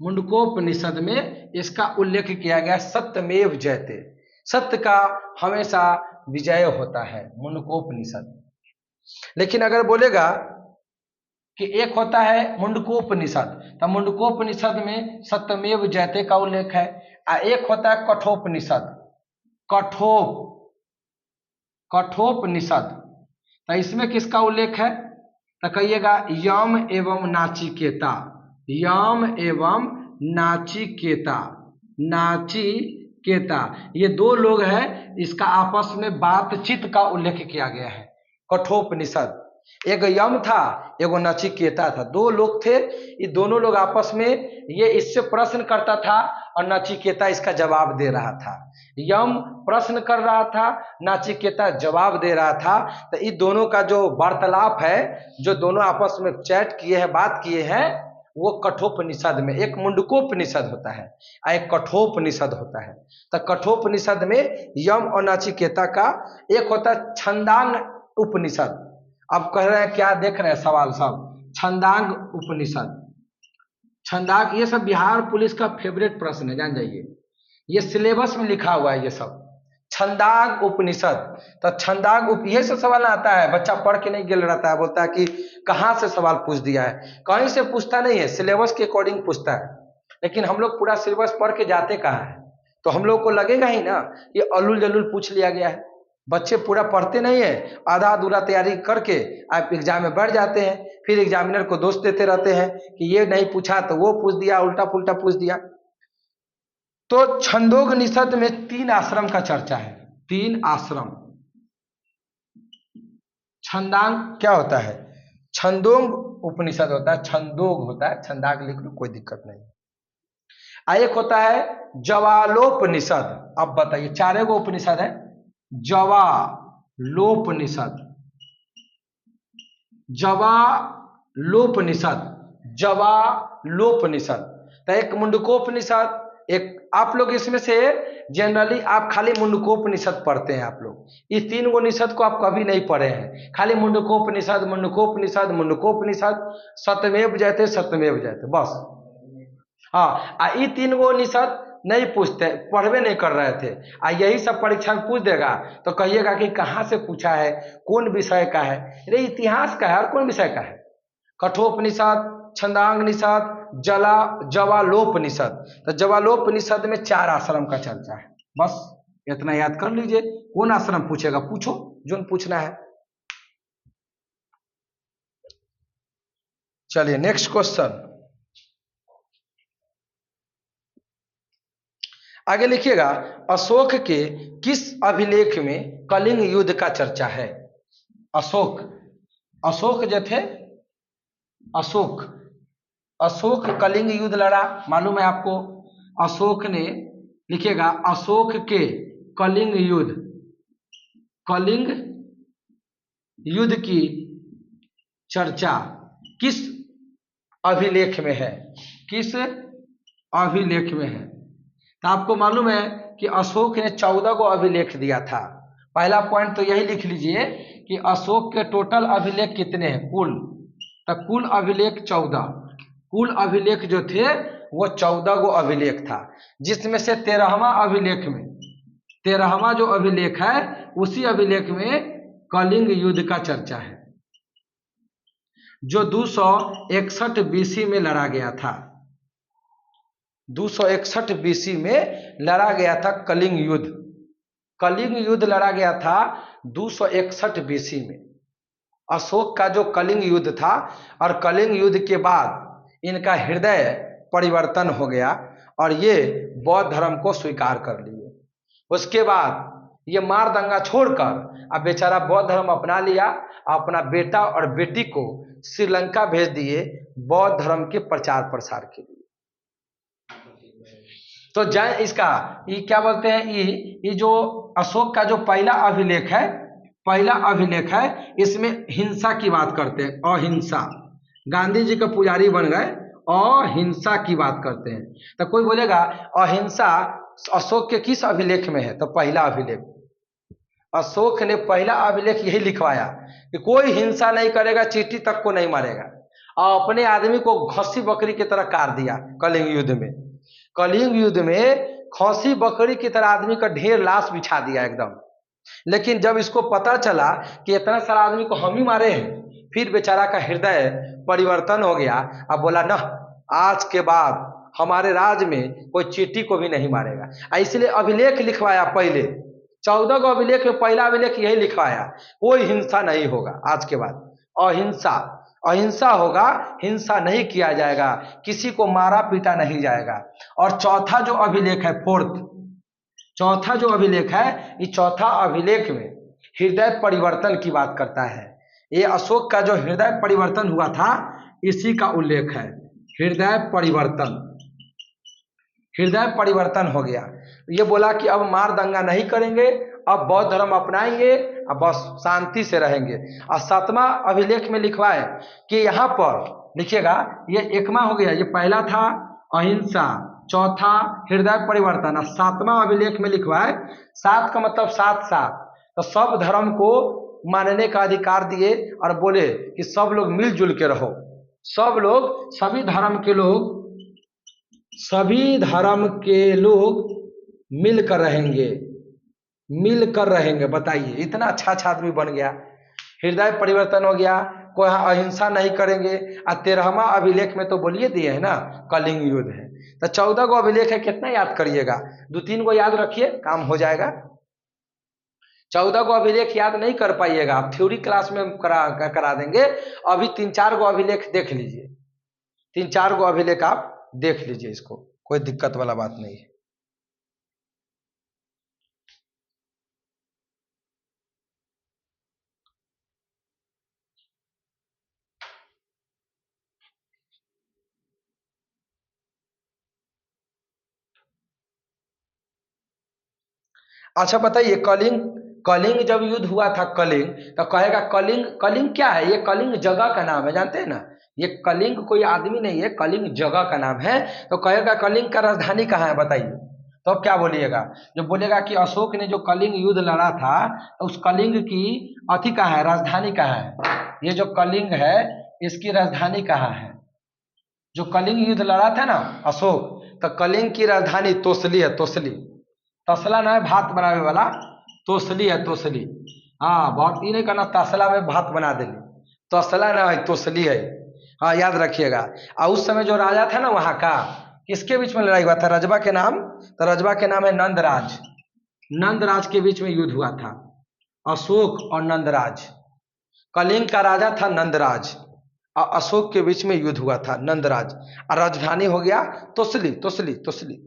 मुंडकोपनिषद में इसका उल्लेख किया गया। सत्यमेव जयते, सत्य का हमेशा विजय होता है, मुंडकोपनिषद। लेकिन अगर बोलेगा कि एक होता है मुंडकोपनिषद, तो मुंडकोपनिषद में सत्यमेव जयते का उल्लेख है। और एक होता है कठोपनिषद, कठोपनिषद। तो इसमें किसका उल्लेख है? तो कहिएगा यम एवं नाचिकेता, यम एवं नाचिकेता, नाचिकेता। ये 2 लोग हैं, इसका आपस में बातचीत का उल्लेख किया गया है। कठोपनिषद, एक यम था, एगो नचिकेता था, 2 लोग थे। ये दोनों लोग आपस में, ये इससे प्रश्न करता था और नचिकेता इसका जवाब दे रहा था। यम प्रश्न कर रहा था, नचिकेता जवाब दे रहा था। तो इन दोनों का जो वार्तालाप है, जो दोनों आपस में चैट किए हैं, बात किए हैं, वो कठोपनिषद में, एक मुंडकोपनिषद होता है और एक कठोपनिषद होता है। तो कठोपनिषद में यम और नचिकेता का, एक होता है छंदांग उपनिषद। अब कह रहे हैं क्या देख रहे हैं सवाल सब? छंदांग उपनिषद, छंदांग, ये सब बिहार पुलिस का फेवरेट प्रश्न है, जान जाइए। ये सिलेबस में लिखा हुआ है ये सब, छंदांग उपनिषद। तो छंदांग ये सब सवाल आता है, बच्चा पढ़ के नहीं गिल रहता है, बोलता है कि कहाँ से सवाल पूछ दिया है। कहीं से पूछता नहीं है, सिलेबस के अकॉर्डिंग पूछता है। लेकिन हम लोग पूरा सिलेबस पढ़ के जाते कहाँ है, तो हम लोग को लगेगा ही ना ये अल्लुल जल्लुल पूछ लिया गया है। बच्चे पूरा पढ़ते नहीं है, आधा अधूरा तैयारी करके आप एग्जाम में बैठ जाते हैं, फिर एग्जामिनर को दोष देते रहते हैं कि ये नहीं पूछा तो वो पूछ दिया, उल्टा पुल्टा पूछ दिया। तो छंदोगनिषद में 3 आश्रम का चर्चा है, 3 आश्रम। छंदांग क्या होता है? छंदोग उपनिषद होता है, छंदोग होता है, छंदांग लिख लो कोई दिक्कत नहीं। एक होता है जवालोपनिषद। अब बताइए, 4 गो उपनिषद है। जवालोपनिषद, जवालोपनिषद, जवालोपनिषद। तो एक मुंडकोपनिषद, एक आप लोग इसमें से जनरली आप खाली मुंडकोपनिषद पढ़ते हैं। आप लोग इस 3 उपनिषद को आप कभी नहीं पढ़े हैं, खाली मुंडकोपनिषद मुंडकोपनिषद मुंडकोपनिषद, सत्यमेव जयते सत्यमेव जयते, बस। हाँ, ये 3 उपनिषद नहीं पूछते, पढ़वे नहीं कर रहे थे। यही सब परीक्षा में पूछ देगा तो कहिएगा कि कहाँ से पूछा है, कौन विषय का है। अरे इतिहास का है और कौन विषय का है। कठोपनिषद, छंदांगनिषद, जवालोपनिषद। तो जवालोपनिषद में 4 आश्रम का चर्चा है, बस इतना याद कर लीजिए। कौन आश्रम पूछेगा, पूछो जो पूछना है। चलिए नेक्स्ट क्वेश्चन आगे लिखिएगा। अशोक के किस अभिलेख में कलिंग युद्ध का चर्चा है। अशोक जो थे, अशोक कलिंग युद्ध लड़ा, मालूम है आपको। अशोक ने, लिखिएगा, अशोक के कलिंग युद्ध की चर्चा किस अभिलेख में है, किस अभिलेख में है। तो आपको मालूम है कि अशोक ने 14 को अभिलेख दिया था। पहला पॉइंट तो यही लिख लीजिए कि अशोक के टोटल अभिलेख कितने हैं, कुल अभिलेख 14। कुल अभिलेख जो थे वो 14 को अभिलेख था, जिसमें से 13वां जो अभिलेख है उसी अभिलेख में कलिंग युद्ध का चर्चा है, जो 261 बीसी में लड़ा गया था। 261 बीसी में लड़ा गया था कलिंग युद्ध लड़ा गया था 261 बीसी में। अशोक का जो कलिंग युद्ध था, और कलिंग युद्ध के बाद इनका हृदय परिवर्तन हो गया और ये बौद्ध धर्म को स्वीकार कर लिए। उसके बाद ये मार दंगा छोड़कर अब बेचारा बौद्ध धर्म अपना लिया, अपना बेटा और बेटी को श्रीलंका भेज दिए बौद्ध धर्म के प्रचार प्रसार के लिए। तो इसका ये क्या बोलते हैं, ये जो अशोक का जो पहला अभिलेख है इसमें हिंसा की बात करते हैं, अहिंसा। गांधी जी के पुजारी बन गए, अहिंसा की बात करते हैं। तो कोई बोलेगा अहिंसा अशोक के किस अभिलेख में है, तो पहला अभिलेख। अशोक ने पहला अभिलेख यही लिखवाया कि कोई हिंसा नहीं करेगा, चींटी तक को नहीं मारेगा, और अपने आदमी को खस्सी बकरी की तरह काट दिया। कलिंग युद्ध में खस्सी बकरी की तरह आदमी का ढेर लाश बिछा दिया एकदम। लेकिन जब इसको पता चला कि इतना सारा आदमी को हम ही मारे हैं, फिर बेचारा का हृदय परिवर्तन हो गया। अब बोला ना, आज के बाद हमारे राज में कोई चींटी को भी नहीं मारेगा। इसलिए अभिलेख लिखवाया पहले, 14 को अभिलेख में पहला अभिलेख यही लिखवाया, कोई हिंसा नहीं होगा आज के बाद, अहिंसा होगा, हिंसा नहीं किया जाएगा, किसी को मारा पीटा नहीं जाएगा। और चौथा जो अभिलेख है, चौथा जो अभिलेख है, इस चौथा अभिलेख में हृदय परिवर्तन की बात करता है। ये अशोक का जो हृदय परिवर्तन हुआ था इसी का उल्लेख है। हृदय परिवर्तन हो गया। ये बोला कि अब मार दंगा नहीं करेंगे, अब बौद्ध धर्म अपनाएंगे, अब बस शांति से रहेंगे। और 7वां अभिलेख में लिखवाए कि यहाँ पर लिखिएगा, ये 1वां हो गया, ये पहला था अहिंसा, चौथा हृदय परिवर्तन, और 7वां अभिलेख में लिखवाए, 7 का मतलब 7, तो सब धर्म को मानने का अधिकार दिए और बोले कि सब लोग मिलजुल के रहो, सभी धर्म के लोग मिलकर रहेंगे। बताइए, इतना अच्छा आदमी बन गया, हृदय परिवर्तन हो गया, कोई अहिंसा नहीं करेंगे। और 13वां अभिलेख में तो बोलिए दिए है ना, कलिंग युद्ध है। तो 14 को अभिलेख है, कितना याद करिएगा, 2-3 को याद रखिए, काम हो जाएगा। 14 को अभिलेख याद नहीं कर पाइएगा, आप थ्योरी क्लास में करा देंगे। अभी 3-4 को अभिलेख देख लीजिए, 3-4 को अभिलेख आप देख लीजिए, इसको कोई दिक्कत वाला बात नहीं है। अच्छा बताइए, कलिंग जब युद्ध हुआ था, कलिंग, तो कहेगा कलिंग क्या है, ये कलिंग जगह का नाम है, जानते हैं ना, ये कलिंग कोई आदमी नहीं है, कलिंग जगह का नाम है। तो कहेगा कलिंग का राजधानी कहाँ है बताइए, तो अब क्या बोलिएगा, जो बोलेगा कि अशोक ने जो कलिंग युद्ध लड़ा था तो उस कलिंग की अथी कहाँ है, राजधानी कहाँ है, ये जो कलिंग है इसकी राजधानी कहाँ है। जो कलिंग युद्ध लड़ा था ना अशोक, तो कलिंग की राजधानी तोसली है, तोसली। तसला ना है भात बनाने वाला, तोसली है, तोसली। हाँ, बहुत ये नहीं करना तसला में भात बना देली, तसला ना है, तोसली है। हाँ, याद रखिएगा। और उस समय जो राजा था ना वहां का, किसके बीच में लड़ाई हुआ था, रजबा के नाम, तो रजबा के नाम है नंदराज। नंदराज के बीच में युद्ध हुआ था, अशोक और नंदराज। कलिंग का राजा था नंदराज और अशोक के बीच में युद्ध हुआ था, नंदराज। और राजधानी हो गया तोसली, तोसली, तोसली।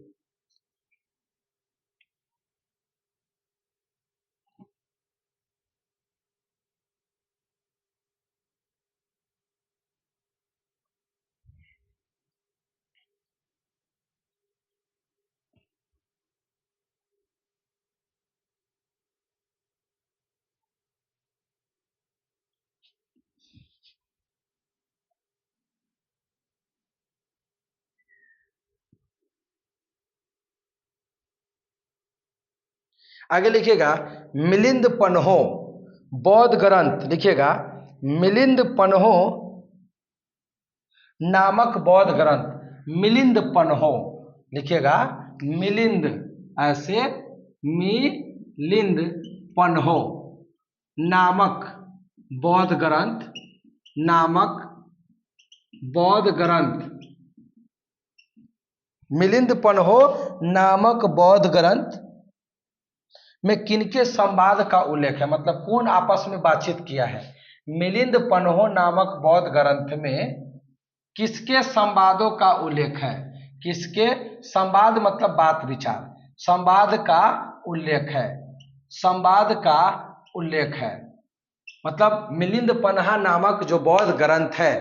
आगे लिखिएगा मिलिंद पन्हो बौद्ध ग्रंथ, लिखिएगा मिलिंद पन्हो नामक बौद्ध ग्रंथ, मिलिंद पन्हो, लिखिएगा मिलिंद, ऐसे मिलिंद पन्हो नामक बौद्ध ग्रंथ, नामक बौद्ध ग्रंथ, मिलिंद पन्हो नामक बौद्ध ग्रंथ में किनके संवाद का उल्लेख है, मतलब कौन आपस में बातचीत किया है। मिलिंद पन्हो नामक बौद्ध ग्रंथ में किसके संवादों का उल्लेख है, किसके संवाद मतलब बात विचार, संवाद का उल्लेख है, संवाद का उल्लेख है। मतलब मिलिंद पन्हा नामक जो बौद्ध ग्रंथ है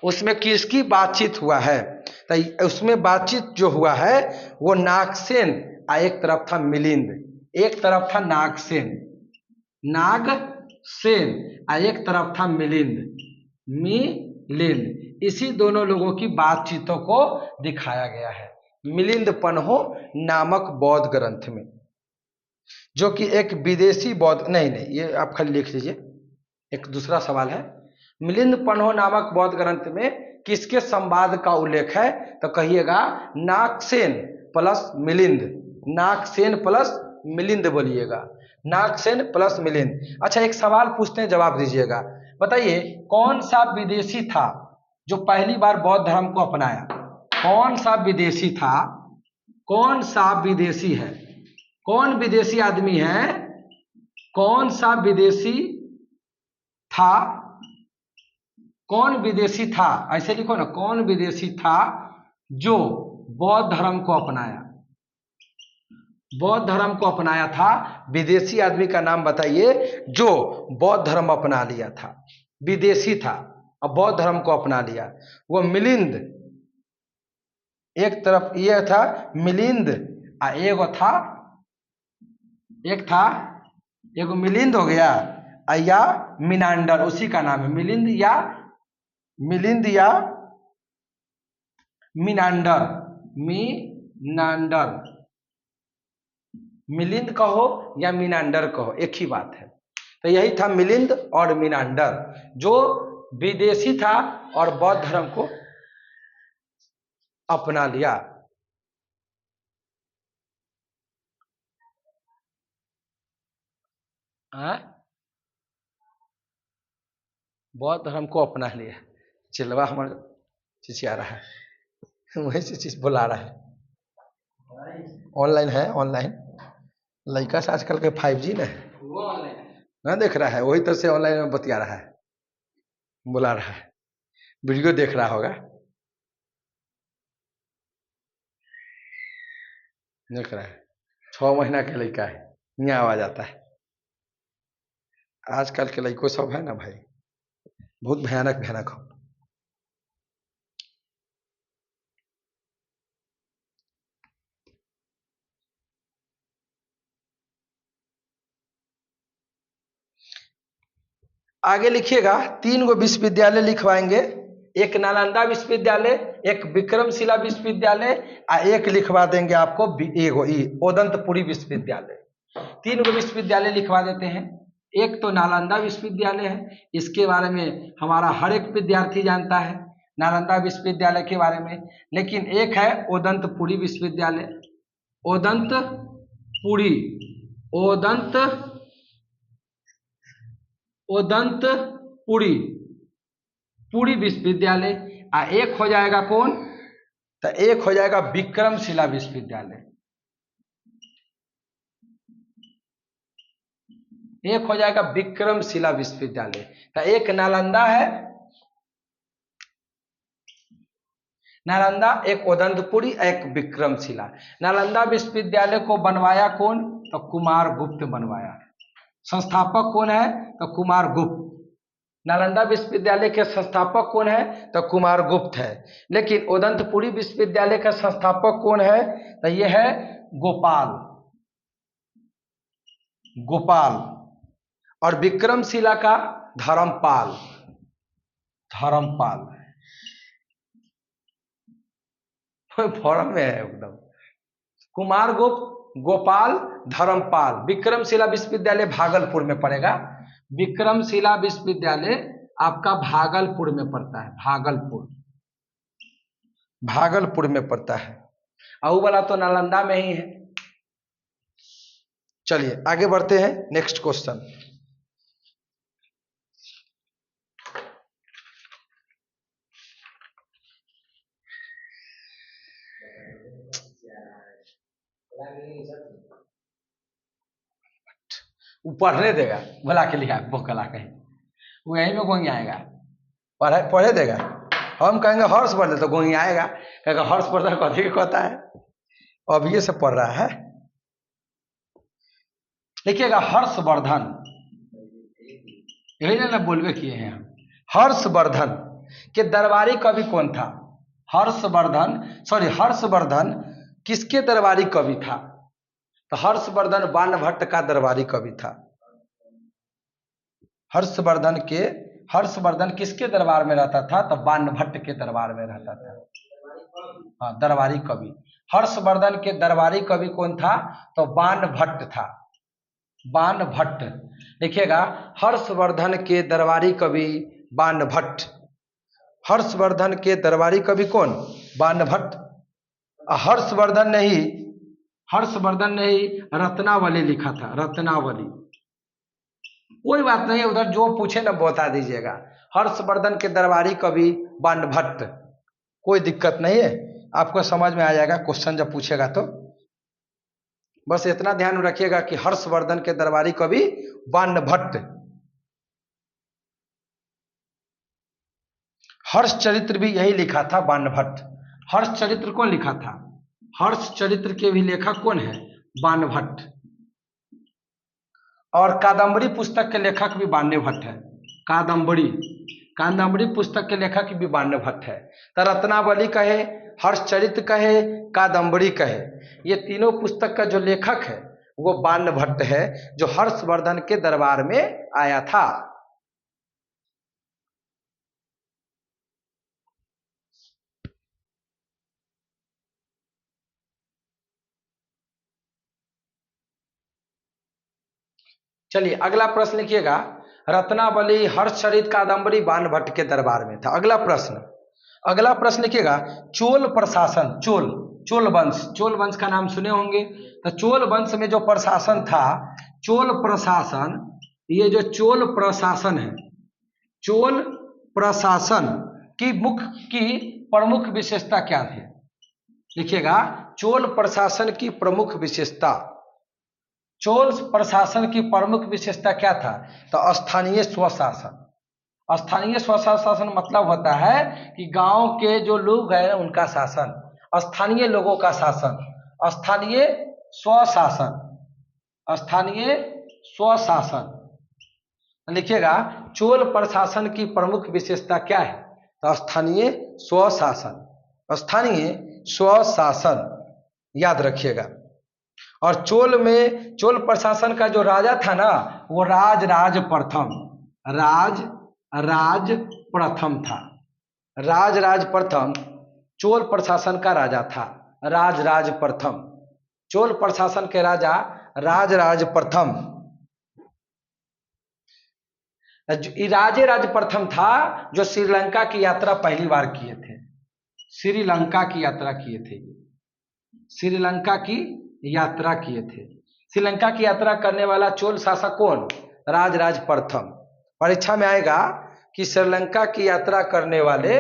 उसमें किसकी बातचीत हुआ है, तो उसमें बातचीत जो हुआ है वो नागसेन, एक तरफ था मिलिंद, एक तरफ था नागसेन, नागसेन, एक तरफ था मिलिंद, मिलिंद। इसी दोनों लोगों की बातचीतों को दिखाया गया है मिलिंद पन्हो नामक बौद्ध ग्रंथ में, जो कि एक विदेशी बौद्ध, नहीं नहीं ये आप खाली लिख लीजिए, एक दूसरा सवाल है। मिलिंद पन्हो नामक बौद्ध ग्रंथ में किसके संवाद का उल्लेख है, तो कहिएगा नागसेन प्लस मिलिंद, नागसेन प्लस मिलिंद बोलिएगा, नागसेन प्लस मिलिंद। अच्छा, एक सवाल पूछते हैं, जवाब दीजिएगा। बताइए कौन सा विदेशी था जो पहली बार बौद्ध धर्म को अपनाया, कौन सा विदेशी था, कौन सा विदेशी है, कौन विदेशी आदमी है, कौन सा विदेशी था, कौन विदेशी था, ऐसे लिखो ना, कौन विदेशी था जो बौद्ध धर्म को अपनाया, बौद्ध धर्म को अपनाया था, विदेशी आदमी का नाम बताइए जो बौद्ध धर्म अपना लिया था, विदेशी था और बौद्ध धर्म को अपना लिया। वो मिलिंद, एक तरफ ये था मिलिंद और एगो था, एक था, एगो मिलिंद हो गया या मिनांडर, उसी का नाम है मिलिंद या मिलिंद या मिनांडर, मिनांडर, मिलिंद कहो या मिनांडर कहो एक ही बात है। तो यही था मिलिंद और मिनांडर, जो विदेशी था और बौद्ध धर्म को अपना लिया। बौद्ध धर्म को अपना लिया, चिलवा हमारा चिचिया रहा है वही से चीज बुला रहा है, ऑनलाइन है, ऑनलाइन लड़का से आजकल के 5G ना देख रहा है, वही तरह से ऑनलाइन में बतिया रहा है, बुला रहा है, वीडियो देख रहा होगा, देख रहा है। 6 महीना के लड़का है, यहाँ आवाज आता है। आजकल के लड़कों सब है ना भाई, बहुत भयानक भयानक हो। आगे लिखिएगा 3 गो विश्वविद्यालय लिखवाएंगे एक नालंदा विश्वविद्यालय, एक विक्रमशिला विश्वविद्यालय और एक लिखवा देंगे आपको ओदंतपुरी विश्वविद्यालय। 3 गो विश्वविद्यालय लिखवा देते हैं। एक तो नालंदा विश्वविद्यालय है, इसके बारे में हमारा हर एक विद्यार्थी जानता है नालंदा विश्वविद्यालय के बारे में। लेकिन एक है ओदंतपुरी विश्वविद्यालय, ओदंतपुरी पूरी विश्वविद्यालय। और एक हो जाएगा कौन, तो एक हो जाएगा विक्रमशिला विश्वविद्यालय। एक हो जाएगा विक्रमशिला विश्वविद्यालय। तो एक नालंदा है, नालंदा, एक ओदंतपुरी, एक विक्रमशिला। नालंदा विश्वविद्यालय को बनवाया कौन, तो कुमार गुप्त बनवाया। संस्थापक कौन है, तो कुमार गुप्त। नालंदा विश्वविद्यालय के संस्थापक कौन है, तो कुमार गुप्त है। लेकिन ओदंतपुरी विश्वविद्यालय का संस्थापक कौन है, तो ये है गोपाल। और विक्रमशिला का धर्मपाल। फॉर्म में है एकदम। कुमार गुप्त, गोपाल, धर्मपाल। विक्रमशिला विश्वविद्यालय भागलपुर में पड़ेगा। विक्रमशिला विश्वविद्यालय आपका भागलपुर में पड़ता है, भागलपुर में पड़ता है। और वो वाला तो नालंदा में ही है। चलिए आगे बढ़ते हैं, नेक्स्ट क्वेश्चन। वो पढ़ने देगा, भला के लिखा बोकला कहीं, वो यहीं में गोंगी आएगा, पढ़े देगा। हम कहेंगे हर्षवर्धन तो गोंगी आएगा, कहेगा हर्षवर्धन कथी कहता है, अभी से पढ़ रहा है। लिखिएगा हर्षवर्धन, यही ना बोलवे किए हैं हम। हर्षवर्धन के दरबारी कवि कौन था, हर्षवर्धन किसके दरबारी कवि था, तो हर्षवर्धन बाणभट्ट का दरबारी कवि था। हर्षवर्धन किसके दरबार में रहता था, तो बाणभट्ट के दरबार में रहता था। हाँ, दरबारी कवि। हर्षवर्धन के दरबारी कवि कौन था, तो बाणभट्ट था, बाणभट्ट। देखिएगा हर्षवर्धन के दरबारी कवि बाणभट्ट। हर्षवर्धन के दरबारी कवि कौन, बाणभट्ट। हर्षवर्धन ने ही रत्नावली लिखा था, रत्नावली। कोई बात नहीं, उधर जो पूछे ना बता दीजिएगा। हर्षवर्धन के दरबारी कवि बाणभट्ट, कोई दिक्कत नहीं है, आपको समझ में आ जाएगा क्वेश्चन जब पूछेगा तो। बस इतना ध्यान रखिएगा कि हर्षवर्धन के दरबारी कवि बाणभट्ट। हर्षचरित्र भी यही लिखा था बाणभट्ट। हर्षचरित्र कौन लिखा था, हर्षचरित्र के भी लेखक कौन है, बाणभट्ट। और कादम्बरी पुस्तक के लेखक भी बाणभट्ट है। कादम्बरी पुस्तक के लेखक भी बाणभट्ट है। तो रत्नावली कहे, हर्षचरित्र कहे, कादम्बरी कहे, ये तीनों पुस्तक का जो लेखक है वो बाणभट्ट है, जो हर्षवर्धन के दरबार में आया था। चलिए अगला प्रश्न लिखिएगा। रत्नावली, हर्षचरित्र, कादम्बरी बाणभट्ट के दरबार में था। अगला प्रश्न लिखिएगा। चोल प्रशासन, चोल वंश का नाम सुने होंगे। तो चोल वंश में जो प्रशासन था, चोल प्रशासन, ये जो चोल प्रशासन है, चोल प्रशासन की प्रमुख विशेषता क्या थी, लिखिएगा। चोल प्रशासन की प्रमुख विशेषता, चोल प्रशासन की प्रमुख विशेषता क्या था, तो स्थानीय स्वशासन। स्थानीय स्वशासन मतलब होता है कि गांव के जो लोग हैं उनका शासन, स्थानीय लोगों का शासन, स्थानीय स्वशासन। लिखिएगा चोल प्रशासन की प्रमुख विशेषता क्या है, तो स्थानीय स्वशासन, याद रखिएगा। और चोल प्रशासन का जो राजा था ना, वो राज प्रथम था। राजराज प्रथम चोल प्रशासन का राजा था। राजराज प्रथम, चोल प्रशासन के राजा राजराज प्रथम। राजे राज प्रथम था जो श्रीलंका की यात्रा पहली बार किए थे। श्रीलंका की यात्रा किए थे, श्रीलंका की यात्रा किए थे। श्रीलंका की यात्रा करने वाला चोल शासक कौन? राजराज प्रथम। परीक्षा में आएगा कि श्रीलंका की यात्रा करने वाले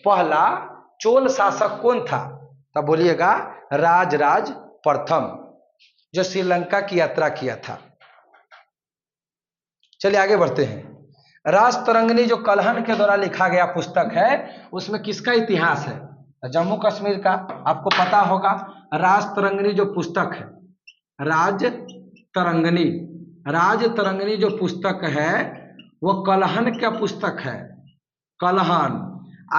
पहला चोल शासक कौन था, तब बोलिएगा राजराज प्रथम, जो श्रीलंका की यात्रा किया था। चलिए आगे बढ़ते हैं। राजतरंगिणी जो कलहन के द्वारा लिखा गया पुस्तक है, उसमें किसका इतिहास है? जम्मू कश्मीर का, आपको पता होगा। राजतरंगिणी जो पुस्तक है, राजतरंगिणी, राजतरंगिणी जो पुस्तक है वो कलहन का पुस्तक है, कलहन।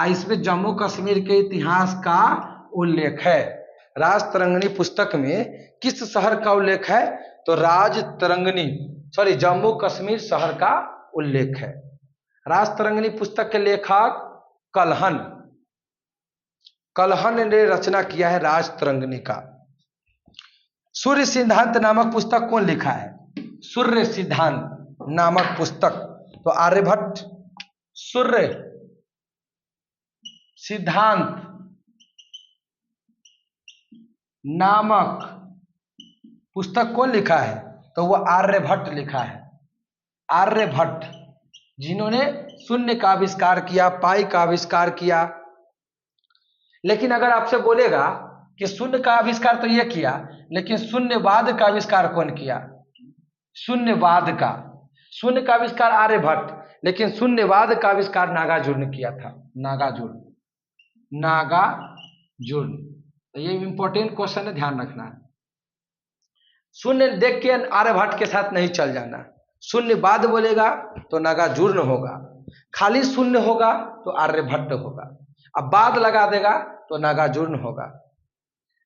इसमें जम्मू कश्मीर के इतिहास का उल्लेख है। राजतरंगिणी पुस्तक में किस शहर का उल्लेख है? तो राजतरंगिणी, सॉरी, जम्मू कश्मीर शहर का उल्लेख है। राजतरंगिणी पुस्तक के लेखक कलहन, कलहन ने रचना किया है राजतरंगिणी का। सूर्य सिद्धांत नामक पुस्तक कौन लिखा है? सूर्य सिद्धांत नामक पुस्तक, तो आर्यभट्ट। सूर्य सिद्धांत नामक पुस्तक कौन लिखा है? तो वो आर्यभट्ट लिखा है। आर्यभट्ट, जिन्होंने शून्य का आविष्कार किया, पाई का आविष्कार किया। लेकिन अगर आपसे बोलेगा कि शून्य का आविष्कार तो ये किया, लेकिन शून्यवाद का आविष्कार कौन किया? शून्यवाद का, शून्य का आविष्कार आर्यभट्ट, लेकिन शून्यवाद का आविष्कार नागार्जुन ने किया था। नागार्जुन, नागार्जुन। तो ये इंपॉर्टेंट क्वेश्चन है, ध्यान रखना। शून्य देख के आर्यभट्ट के साथ नहीं चल जाना। शून्यवाद बोलेगा तो नागार्जुन होगा, खाली शून्य होगा तो आर्यभट्ट होगा, अब बाद लगा देगा तो नागार्जुन होगा।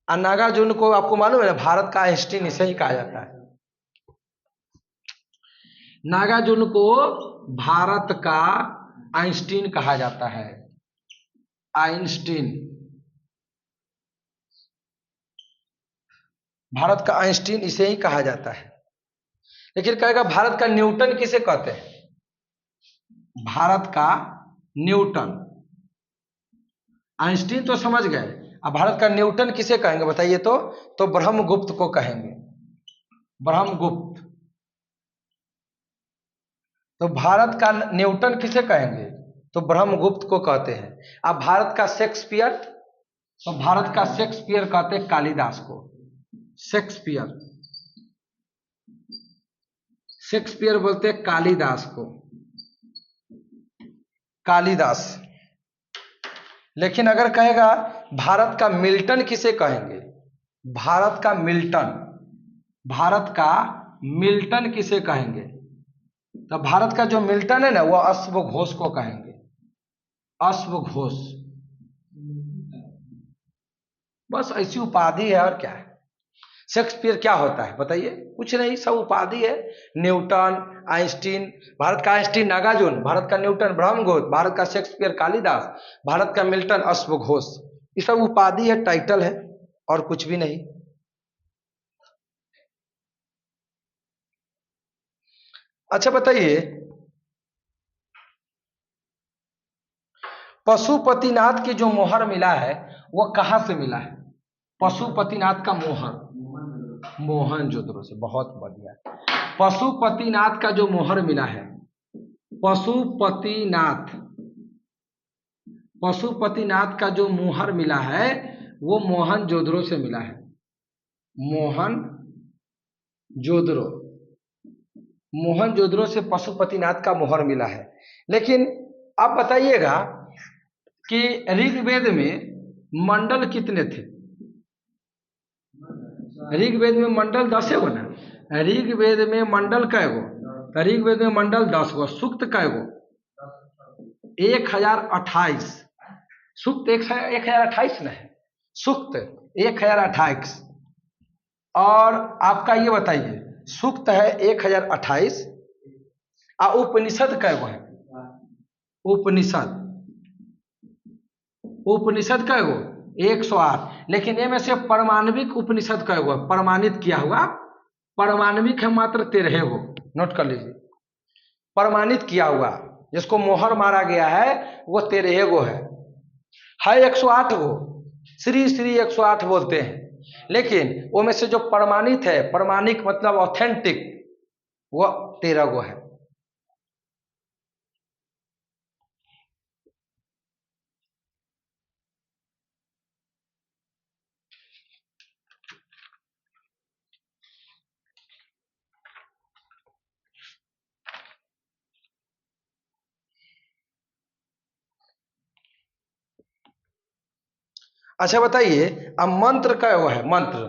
और नागार्जुन को आपको मालूम है, भारत का आइंस्टीन इसे ही कहा जाता है। नागार्जुन को भारत का आइंस्टीन कहा जाता है। आइंस्टीन, भारत का आइंस्टीन इसे ही कहा जाता है। लेकिन कहेगा भारत का न्यूटन किसे कहते हैं? भारत का न्यूटन। आइंस्टीन तो समझ गए, अब भारत का न्यूटन किसे कहेंगे बताइए? तो ब्रह्मगुप्त को कहेंगे, ब्रह्मगुप्त। तो भारत का न्यूटन किसे कहेंगे? तो ब्रह्मगुप्त को कहते हैं। अब भारत का शेक्सपियर, तो भारत का शेक्सपियर कहते हैं कालिदास को। शेक्सपियर, शेक्सपियर बोलते हैं कालिदास को, कालिदास। लेकिन अगर कहेगा भारत का मिल्टन किसे कहेंगे? भारत का मिल्टन, भारत का मिल्टन किसे कहेंगे? तो भारत का जो मिल्टन है ना, वो अश्वघोष को कहेंगे, अश्वघोष। बस ऐसी उपाधि है, और क्या है? शेक्सपियर क्या होता है बताइए? कुछ नहीं, सब उपाधि है। न्यूटन, आइंस्टीन, भारत का आइंस्टीन नागार्जुन, भारत का न्यूटन ब्रह्मगुप्त, भारत का शेक्सपियर कालिदास, भारत का मिल्टन अश्वघोष। ये सब उपाधि है, टाइटल है, और कुछ भी नहीं। अच्छा बताइए, पशुपतिनाथ की जो मोहर मिला है वो कहां से मिला है? पशुपतिनाथ का मोहर मोहनजोदड़ो से। बहुत बढ़िया। पशुपतिनाथ का जो मोहर मिला है, पशुपतिनाथ, पशुपतिनाथ का जो मोहर मिला है वो मोहनजोदड़ो से मिला है। मोहनजोदड़ो, मोहनजोदड़ो से पशुपतिनाथ का मोहर मिला है। लेकिन आप बताइएगा कि ऋग्वेद में मंडल कितने थे? ऋग्वेद में मंडल 10 गो ना। ऋग्वेद में मंडल कै गो? ऋग्वेद में मंडल 10 गो। सूक्त कै गो? 1028। सूक्त 1028 न है, सूक्त 1028। और आपका ये बताइए, सूक्त है 1028 और उपनिषद कै गो है? उपनिषद, उपनिषद कै गो 108, लेकिन ये में से परमाणविक उपनिषद कै गो प्रमाणित किया हुआ? परमाणविक है मात्र 13 गो, नोट कर लीजिए। प्रमाणित किया हुआ जिसको मोहर मारा गया है वो 13 गो है 108 गो, श्री श्री 108 बोलते हैं, लेकिन वो में से जो प्रमाणित है, प्रमाणिक मतलब ऑथेंटिक, वो 13 गो है। अच्छा बताइए, अब मंत्र क्या वो है? मंत्र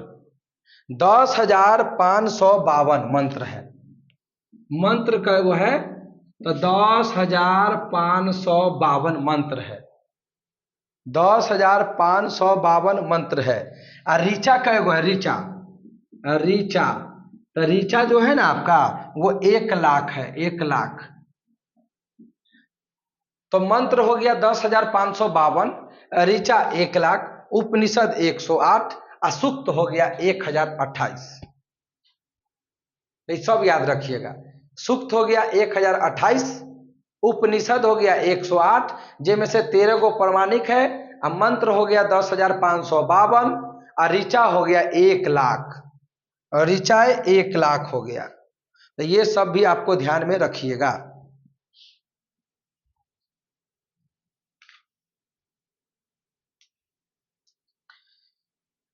10,552 मंत्र है। मंत्र क्या वो है? तो 10,552 मंत्र है। 10,552 मंत्र है। और ऋचा क्या वो है? ऋचा, ऋचा, तो ऋचा जो है ना आपका, वो 1,00,000 है, 1,00,000। तो मंत्र हो गया 10,552, ऋचा 1,00,000, उपनिषद 108, असूक्त हो गया 1,028। ये सब याद रखिएगा। सूक्त हो गया 1,028, उपनिषद हो गया 108, जिनमें से 13 गो प्रमाणिक है, और मंत्र हो गया 10,552, और ऋचा हो गया 1,00,000, और ऋचाएं 1,00,000 हो गया। तो ये सब भी आपको ध्यान में रखिएगा।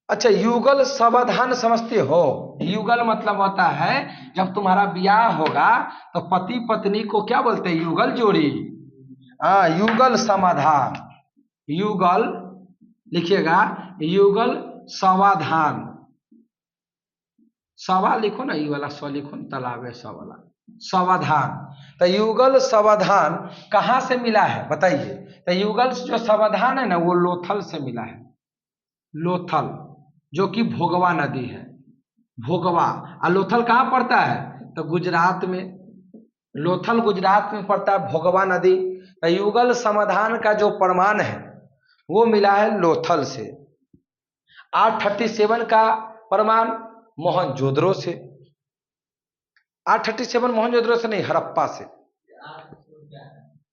अच्छा, युगल समाधान समझते हो? युगल मतलब होता है जब तुम्हारा ब्याह होगा तो पति पत्नी को क्या बोलते हैं? युगल जोड़ी। हाँ, युगल समाधान, युगल लिखिएगा, युगल समाधान। सवा लिखो ना, ये वाला स लिखो ना, तालाब है स वाला, समाधान। तो युगल समाधान कहाँ से मिला है बताइए? तो युगल जो समाधान है ना, वो लोथल से मिला है। लोथल जो कि भोगवा नदी है, भोगवा। और लोथल कहाँ पड़ता है? तो गुजरात में, लोथल गुजरात में पड़ता है, भोगवा नदी। तो युगल समाधान का जो प्रमाण है वो मिला है लोथल से। 837 का प्रमाण मोहनजोदड़ो से। 837 मोहनजोदड़ो से नहीं, हड़प्पा से।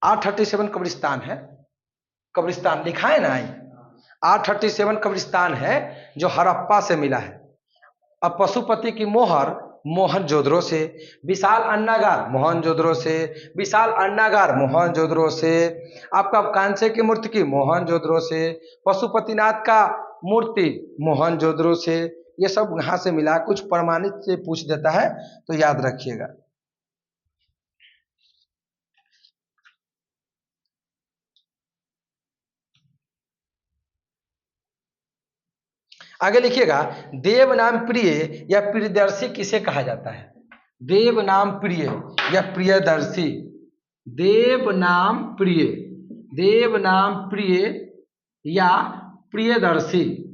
837 कब्रिस्तान है, कब्रिस्तान लिखा है ना, 837 कब्रिस्तान है जो हड़प्पा से मिला है। अब पशुपति की मोहर मोहनजोदड़ो से, विशाल अन्नागार मोहनजोदड़ो से, विशाल अन्नागार मोहनजोदड़ो से, आपका कांसे की मूर्ति की मोहनजोदड़ो से, पशुपतिनाथ का मूर्ति मोहनजोदड़ो से, ये सब यहाँ से मिला। कुछ प्रमाणित से पूछ देता है तो याद रखिएगा। आगे लिखिएगा, देव नाम प्रिय या प्रियदर्शी किसे कहा जाता है? देव नाम प्रिय या प्रियदर्शी, देव नाम प्रिय, देव नाम प्रिय या प्रियदर्शी,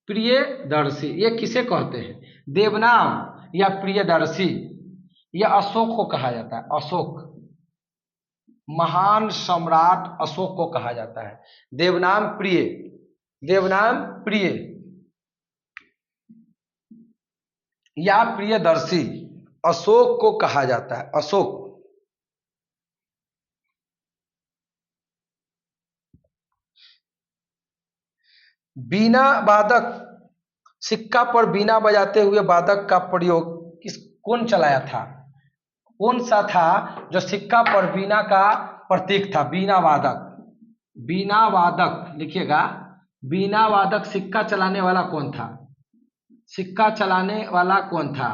प्रियदर्शी ये किसे कहते हैं? देवनाम या प्रियदर्शी, यह अशोक को कहा जाता है। अशोक, महान सम्राट अशोक को कहा जाता है देवनाम प्रिय, देवनाम प्रिय या प्रियदर्शी, अशोक को कहा जाता है। अशोक। बीना वादक, सिक्का पर बीना बजाते हुए वादक का प्रयोग कौन चलाया था? कौन सा था जो सिक्का पर बीना का प्रतीक था? बीना वादक, बीना वादक लिखिएगा, बीना वादक सिक्का चलाने वाला कौन था? सिक्का चलाने वाला कौन था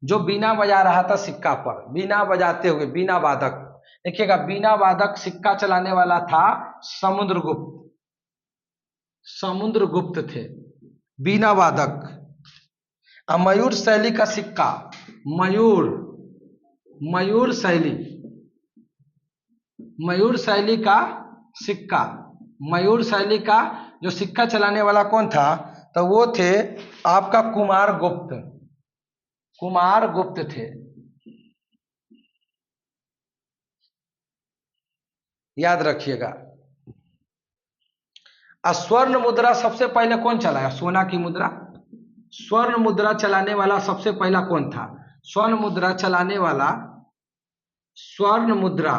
जो बीना बजा रहा था सिक्का पर, बीना बजाते हुए, बीना वादक। देखिएगा, बीना वादक सिक्का चलाने वाला था समुद्रगुप्त, समुद्रगुप्त थे बीना वादक। मयूर शैली का सिक्का, मयूर, मयूर शैली, मयूर शैली का सिक्का, मयूर शैली का जो सिक्का चलाने वाला कौन था? तो वो थे आपका कुमार गुप्त, कुमार गुप्त थे, याद रखिएगा। स्वर्ण मुद्रा सबसे पहले कौन चलाया? सोना की मुद्रा। स्वर्ण मुद्रा चलाने वाला सबसे पहला कौन था? स्वर्ण मुद्रा चलाने वाला, स्वर्ण मुद्रा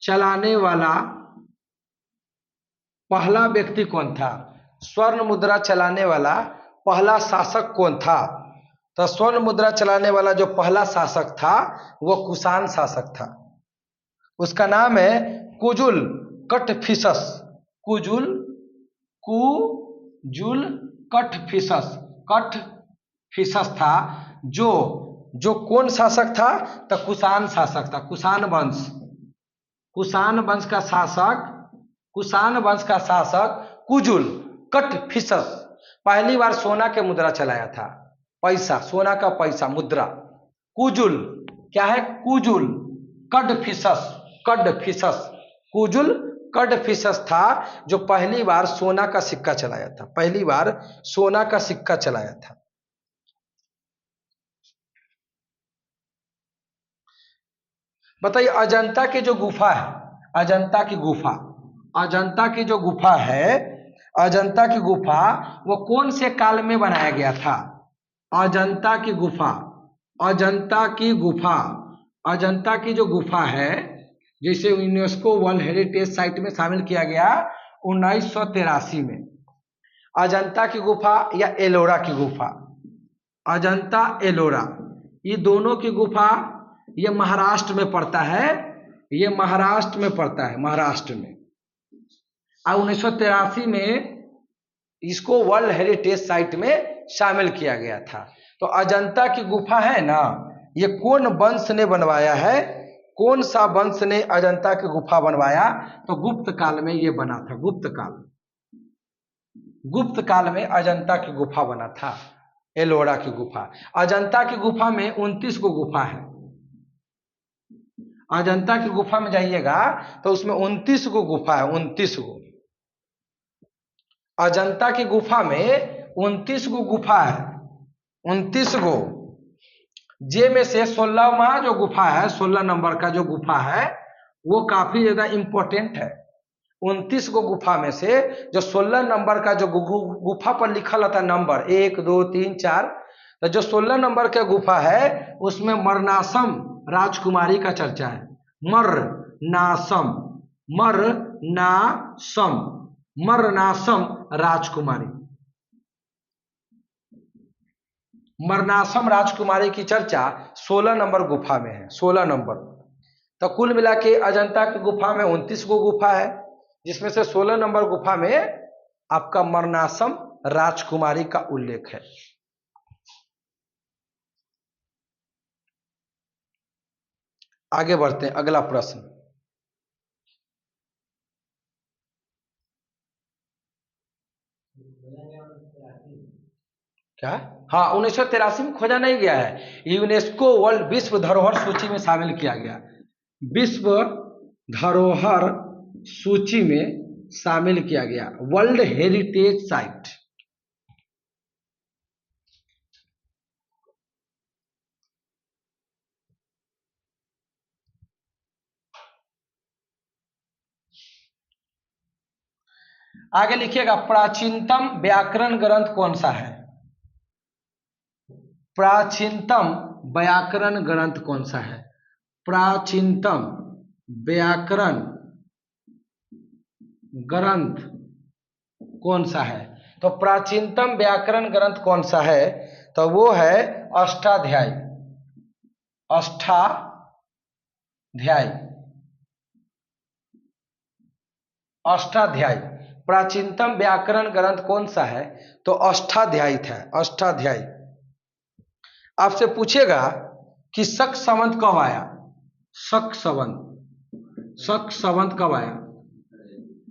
चलाने वाला पहला व्यक्ति कौन था? स्वर्ण मुद्रा चलाने वाला पहला शासक कौन था? तो स्वर्ण मुद्रा चलाने वाला जो पहला शासक था वो कुषाण शासक था। उसका नाम है कुजुल कटफिसस। कुजुल कुजुल कटफिसस, कटफिसस था। जो जो कौन शासक था? तो कुषाण शासक था। कुषाण वंश, कुषाण वंश का शासक, कुषाण वंश का शासक कुजुल कटफिसस पहली बार सोना के मुद्रा चलाया था। पैसा, सोना का पैसा, मुद्रा। कुजुल क्या है? कुजुल कटफिसस, कटफिसस, कुजुल कटफिसस था जो पहली बार सोना का सिक्का चलाया था। पहली बार सोना का सिक्का चलाया था। बताइए, अजंता की जो गुफा है, अजंता की गुफा, अजंता की जो गुफा है, अजंता की गुफा वो कौन से काल में बनाया गया था? अजंता की गुफा, अजंता की गुफा, अजंता की जो गुफा है जिसे यूनेस्को वर्ल्ड हेरिटेज साइट में शामिल किया गया 1983 में। अजंता की गुफा या एलोरा की गुफा, अजंता एलोरा, ये दोनों की गुफा ये महाराष्ट्र में पड़ता है। ये महाराष्ट्र में पड़ता है, महाराष्ट्र में। और 1983 में इसको वर्ल्ड हेरिटेज साइट में शामिल किया गया था। तो अजंता की गुफा है ना, ये कौन वंश ने बनवाया है? कौन सा वंश ने अजंता की गुफा बनवाया? तो गुप्त काल में ये बना था। गुप्त काल, गुप्त काल में अजंता की गुफा बना था, एलोरा की गुफा। अजंता की गुफा में 29 गो गुफा है। अजंता की गुफा में जाइएगा तो उसमें 29 गो गुफा है, 29 गो। अजंता की गुफा में 29 गो गुफा है, 29 गो। जे में से 16वां जो गुफा है, 16 नंबर का जो गुफा है वो काफी ज्यादा इंपॉर्टेंट है। 29 गो गुफा में से जो 16 नंबर का जो गुफा पर लिखा रहता है नंबर 1 2 3 4, तो जो 16 नंबर का गुफा है उसमें मरनासम राजकुमारी का चर्चा है। मरनासम, मरनासम, मरनासम राजकुमारी, मरनासम राजकुमारी की चर्चा 16 नंबर गुफा में है, 16 नंबर। तो कुल मिला के अजंता की गुफा में 29 गो गुफा है, जिसमें से 16 नंबर गुफा में आपका मरनासम राजकुमारी का उल्लेख है। आगे बढ़ते हैं, अगला प्रश्न। क्या? हाँ, 1983 में खोजा नहीं गया है, यूनेस्को वर्ल्ड विश्व धरोहर सूची में शामिल किया गया। विश्व धरोहर सूची में शामिल किया गया, वर्ल्ड हेरिटेज साइट। आगे लिखिएगा, प्राचीनतम व्याकरण ग्रंथ कौन सा है? प्राचीनतम व्याकरण ग्रंथ कौन सा है? प्राचीनतम व्याकरण ग्रंथ कौन सा है? तो प्राचीनतम व्याकरण ग्रंथ कौन सा है? तो वो है अष्टाध्यायी, अष्टाध्यायी, अष्टाध्यायी। प्राचीनतम व्याकरण ग्रंथ कौन सा है? तो अष्टाध्यायी था, अष्टाध्यायी। आपसे पूछेगा कि शक संवत कब आया? शक संवत, शक संवत कब आया?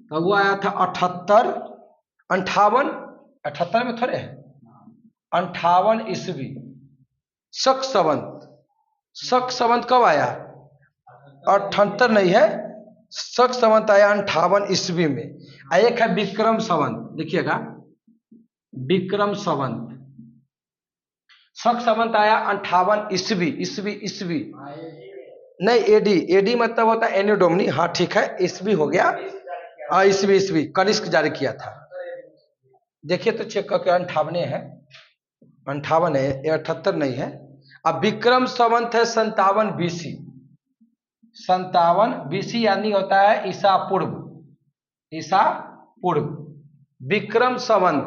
तो वो आया था 78, 58, 78 में थोड़े है, 58 ईस्वी। शक संवत, शक संवत कब आया? 78 नहीं है, शक संवत आया 58 ईस्वी में। एक है विक्रम संवत, देखिएगा विक्रम संवत। शक संवत आया 58 ईस्वी, ईस्वी, ईस्वी नहीं, एडी, एडी मतलब होता है एनी डोमनी। हाँ ठीक है, ईस्वी हो गया, ईस्वी ईस्वी कनिष्क जारी किया था। देखिए तो चेक करके 58 है, 58 है, ये 78 नहीं है। अब विक्रम संवत है 57 BC, 57 BC यानी होता है ईसा पूर्व, ईसा पूर्व। विक्रम संवत,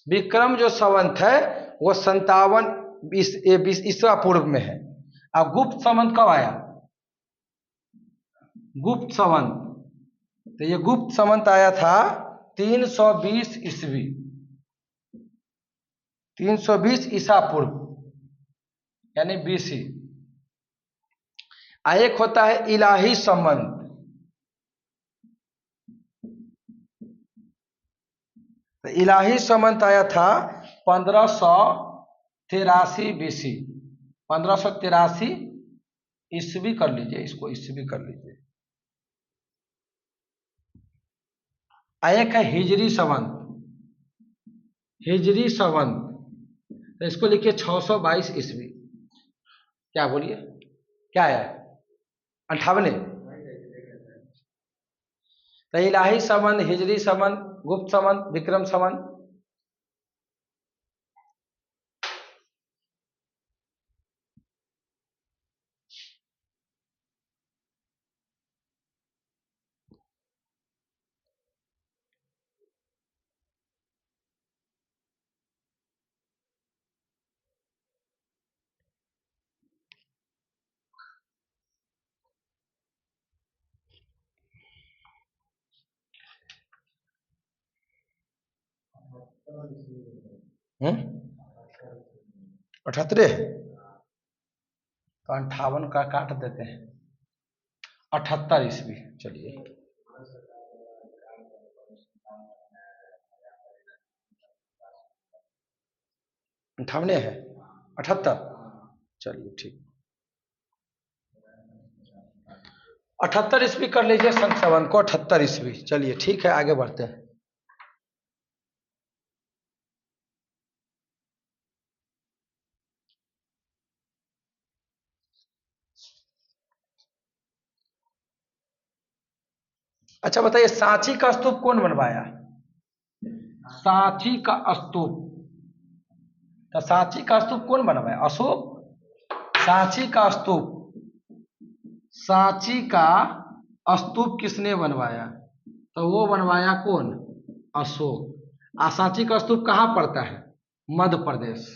विक्रम जो संवत है वो 57 ईसा पूर्व में है। अब गुप्त संवत कब आया? गुप्त संवत, तो ये गुप्त संवत आया था 320 ईस्वी, 320 ईसा पूर्व यानी BC। एक होता है इलाही संवत, तो इलाही संवत आया था 1583 BC, 1583 ईस्वी कर लीजिए, इसको ईस्वी कर लीजिए। एक है हिजरी संवत, हिजरी संवत, तो इसको लिखिए 622 ईस्वी। क्या बोलिए, क्या है? 58। तो इलाही संवत, हिजरी संवत, गुप्त संवत, विक्रम संवत। हम्म, 78 तो 58 का काट देते हैं, 78 ईस्वी। चलिए, 58 है, 78। चलिए ठीक, 78 ईस्वी कर लीजिए संवत को, 78 ईस्वी। चलिए ठीक है, आगे बढ़ते हैं। अच्छा बताइए, सांची का स्तूप कौन बनवाया? सांची का स्तूप, तो सांची का स्तूप कौन बनवाया? अशोक। सांची का स्तूप, सांची का स्तूप किसने बनवाया? तो वो बनवाया कौन? अशोक। सांची का स्तूप कहाँ पड़ता है? मध्य प्रदेश।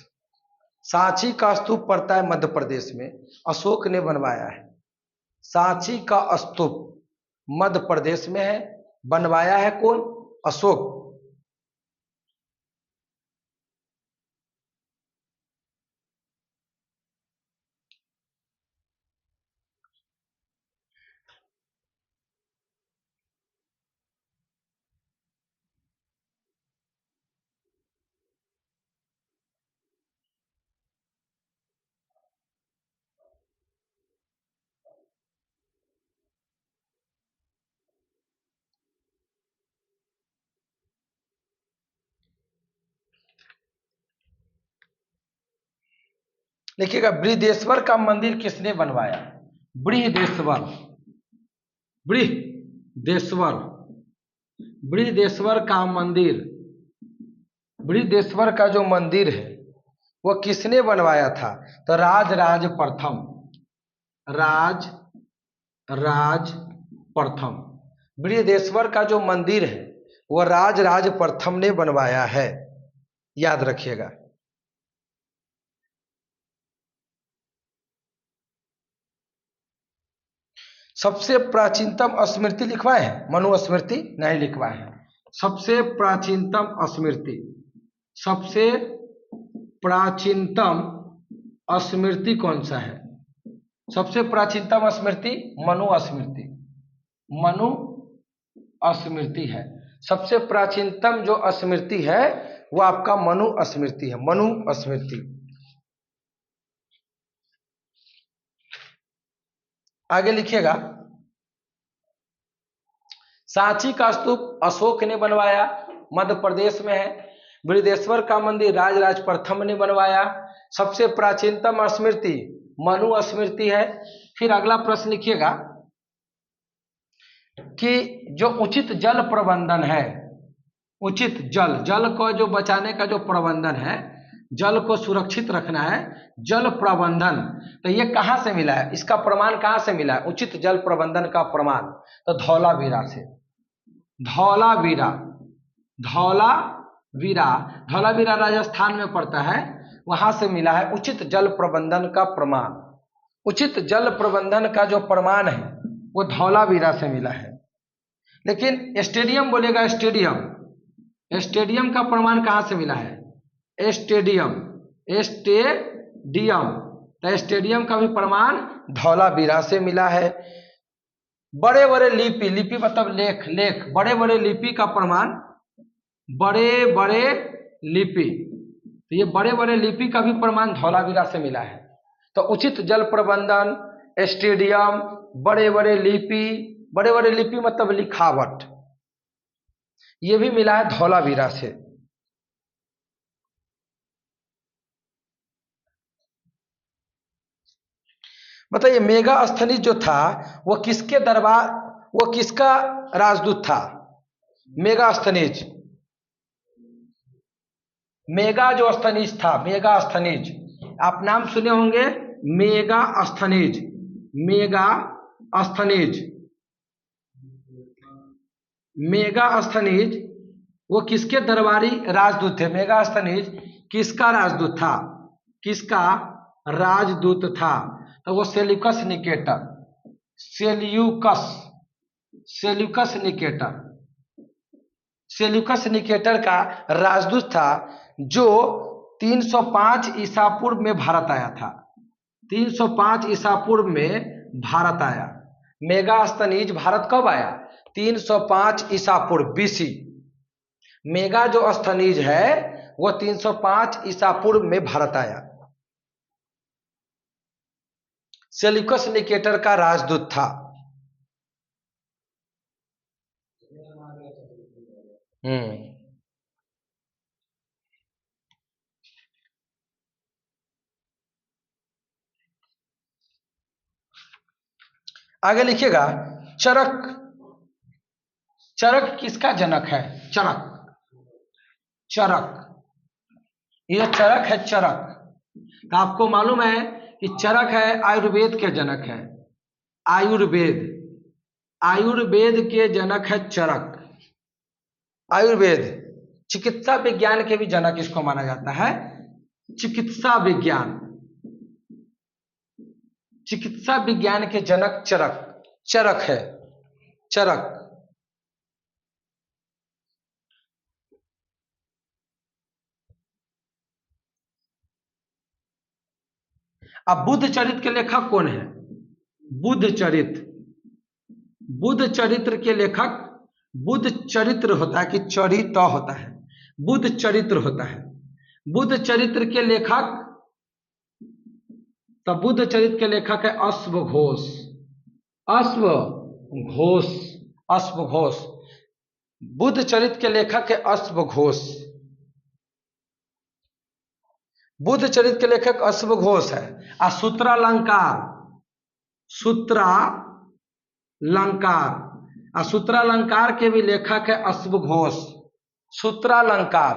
सांची का स्तूप पड़ता है मध्य प्रदेश में, अशोक ने बनवाया है। सांची का स्तूप मध्य प्रदेश में है, बनवाया है कौन? अशोक। देखिएगा, बृहदेश्वर का मंदिर किसने बनवाया? बृहदेश्वर, बृहदेश्वर, बृहदेश्वर का मंदिर, बृहदेश्वर का जो मंदिर है वो किसने बनवाया था? तो राज प्रथम, राज प्रथम। बृहदेश्वर का जो मंदिर है वो राज प्रथम ने बनवाया है, याद रखिएगा। सबसे प्राचीनतम स्मृति लिखवाए हैं? मनुस्मृति नहीं लिखवाए हैं। सबसे प्राचीनतम स्मृति, सबसे प्राचीनतम स्मृति कौन सा है? सबसे प्राचीनतम स्मृति मनुस्मृति, मनुस्मृति है। सबसे प्राचीनतम जो स्मृति है वो आपका मनुस्मृति है, मनुस्मृति। आगे लिखिएगा, सांची का स्तूप अशोक ने बनवाया, मध्य प्रदेश में है। बृहदेश्वर का मंदिर राज प्रथम ने बनवाया। सबसे प्राचीनतम स्मृति मनुस्मृति है। फिर अगला प्रश्न लिखिएगा, कि जो उचित जल प्रबंधन है, उचित जल को जो बचाने का जो प्रबंधन है, जल को सुरक्षित रखना है, जल प्रबंधन, तो ये कहाँ से मिला है, इसका प्रमाण कहाँ से मिला है, उचित जल प्रबंधन का प्रमाण, तो धौलावीरा से। धौलावीरा, धौलावीरा, धौलावीरा राजस्थान में पड़ता है, वहां से मिला है उचित जल प्रबंधन का प्रमाण। उचित जल प्रबंधन का जो प्रमाण है वो धौलावीरा से मिला है। लेकिन स्टेडियम बोलेगा, स्टेडियम, स्टेडियम का प्रमाण कहां से मिला है, स्टेडियम, स्टेडियम, तो स्टेडियम का भी प्रमाण धौलावीरा से मिला है। बड़े बड़े लिपि, लिपि मतलब लेख, लेख, बड़े बड़े लिपि का प्रमाण, बड़े बड़े लिपि, तो ये बड़े बड़े लिपि का भी प्रमाण धौलावीरा से मिला है। तो उचित जल प्रबंधन, स्टेडियम, बड़े बड़े लिपि, बड़े बड़े लिपि मतलब लिखावट, ये भी मिला है धौलावीरा से। बताइए मेगास्थनीज जो था वो किसके दरबार, वो किसका राजदूत था, मेगास्थनीज, मेगा जो अस्थनीज था, मेगास्थनीज, आप नाम सुने होंगे, मेगास्थनीज, मेगास्थनीज, मेगास्थनीज वो किसके दरबारी राजदूत थे, मेगास्थनीज किसका राजदूत था, किसका राजदूत था, तो वो Seleucus Nicator, Seleucus, Seleucus Nicator, Seleucus Nicator का राजदूत था, जो 305 ईसा पूर्व में भारत आया था, 305 ईसा पूर्व में भारत आया। मेगास्थनीज भारत कब आया, 305 ईसा पूर्व बीसी। मेगा जो अस्थनीज है वो 305 ईसा पूर्व में भारत आया, सेल्यूकस निकेटर का राजदूत था। आगे लिखिएगा, चरक, चरक किसका जनक है, चरक, चरक, ये चरक है, चरक, तो आपको मालूम है कि चरक है आयुर्वेद के जनक है, आयुर्वेद, आयुर्वेद के जनक है चरक, आयुर्वेद, चिकित्सा विज्ञान के भी जनक इसको माना जाता है, चिकित्सा विज्ञान, चिकित्सा विज्ञान के जनक चरक, चरक है, चरक। अब बुद्ध चरित्र के लेखक कौन है, बुद्ध चरित्र, बुद्ध चरित्र के लेखक, बुद्ध चरित्र होता है कि चरित होता है, बुद्ध चरित्र होता है, बुद्ध चरित्र के लेखक, तो बुद्ध चरित्र के लेखक है अश्वघोष, अश्वघोष, अश्वघोष, बुद्ध चरित्र के लेखक है अश्वघोष, बुद्ध चरित्र के लेखक अश्वघोष है। और सूत्रालंकार, सूत्रालंकार, और सूत्रालंकार के भी लेखक है अश्वघोष, सूत्रालंकार,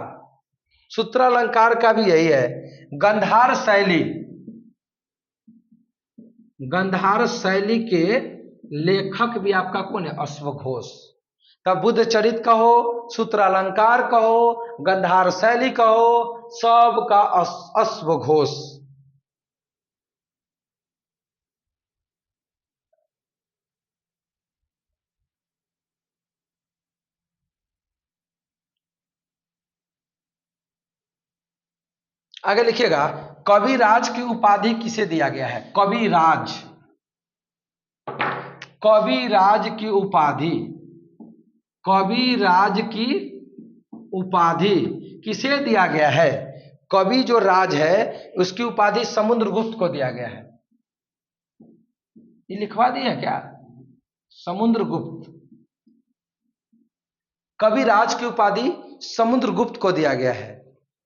सूत्रालंकार का भी यही है। गंधार शैली, गंधार शैली के लेखक भी आपका कौन है, अश्वघोष। तब बुद्ध चरित्र कहो, सूत्रालंकार कहो, गंधार शैली कहो, सब का अश्वघोष। आगे लिखिएगा, कविराज की उपाधि किसे दिया गया है, कविराज, कविराज की उपाधि, कविराज की उपाधि किसे दिया गया है, कवि जो राज है उसकी उपाधि समुद्रगुप्त को दिया गया है। ये लिखवा दिया क्या, समुद्रगुप्त, कविराज की उपाधि समुद्रगुप्त को दिया गया है,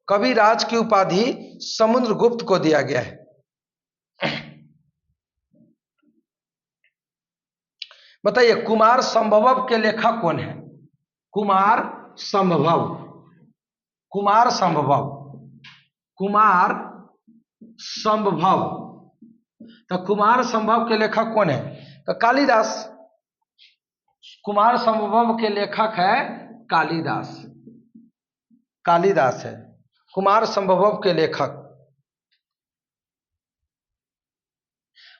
कविराज की उपाधि समुद्रगुप्त को दिया गया है। बताइए कुमार संभव के लेखक कौन है? कुमार संभव, कुमार संभव, कुमार संभव। तो कुमार संभव के लेखक कौन है? तो कालिदास। कुमार संभव के लेखक है कालिदास, कालिदास है कुमार संभव के लेखक।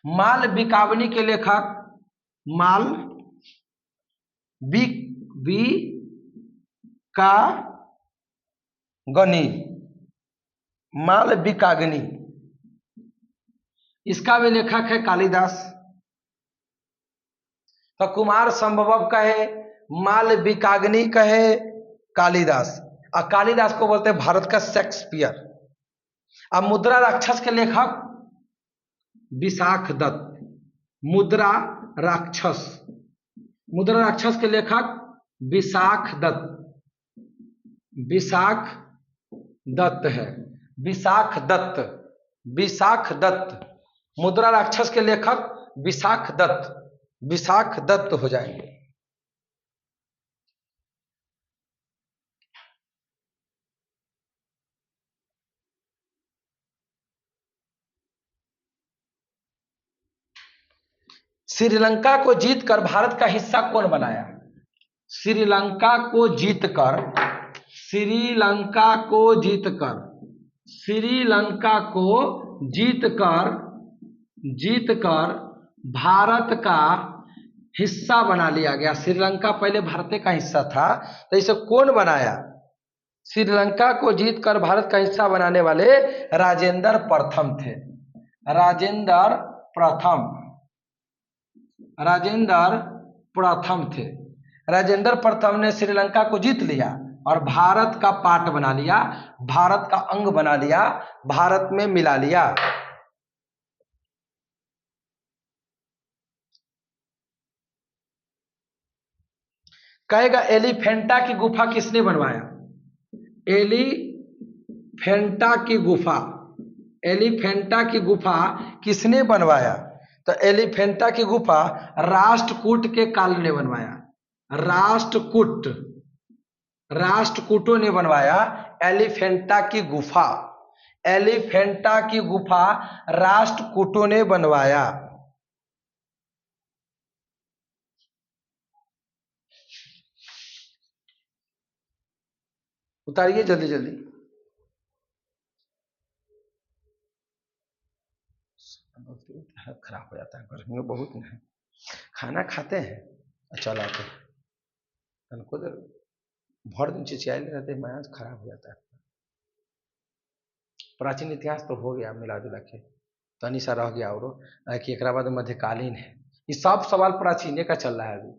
माल बिकावनी के लेखक माल बी बी का गनी, माल बिकाग्नि, इसका भी लेखक है कालिदास। तो कुमार संभव कहे, माल बिकाग्नि कहे कालिदास, और कालिदास को बोलते हैं भारत का शेक्सपियर। अब मुद्रा राक्षस के लेखक विशाख दत्त, मुद्रा राक्षस, मुद्रा राक्षस के लेखक विशाख दत्त, विशाख दत्त है, विशाख दत्त, विशाख दत्त। मुद्रा राक्षस के लेखक विशाख दत्त, विशाख दत्त हो जाएंगे। श्रीलंका को जीतकर भारत का हिस्सा कौन बनाया? श्रीलंका को जीतकर, श्रीलंका को जीतकर, श्रीलंका को जीतकर, जीतकर भारत का हिस्सा बना लिया गया। श्रीलंका पहले भारत का हिस्सा था, तो इसे कौन बनाया? श्रीलंका को जीतकर भारत का हिस्सा बनाने वाले राजेंद्र प्रथम थे, राजेंद्र प्रथम, राजेंद्र प्रथम थे। राजेंद्र प्रथम ने श्रीलंका को जीत लिया और भारत का पार्ट बना लिया, भारत का अंग बना लिया, भारत में मिला लिया। कहेगा एलिफेंटा की गुफा किसने बनवाया? एलिफेंटा की गुफा, एलिफेंटा की गुफा किसने बनवाया? तो एलिफेंटा की गुफा राष्ट्रकूट के काल ने बनवाया, राष्ट्रकूट, राष्ट्रकूटों ने बनवाया एलिफेंटा की गुफा, एलिफेंटा की गुफा राष्ट्रकूटों ने बनवाया। उतारिए जल्दी जल्दी। खराब हो जाता है गर्मी में बहुत नहीं, खाना खाते हैं चल आते उनको तो भर दिन चिचियाले रहते हैं, आज खराब हो जाता है। प्राचीन इतिहास तो हो गया मिला जुला के, तनी सा रह गया और कि एक बाद मध्यकालीन है। ये सब सवाल प्राचीन का चल रहा है अभी,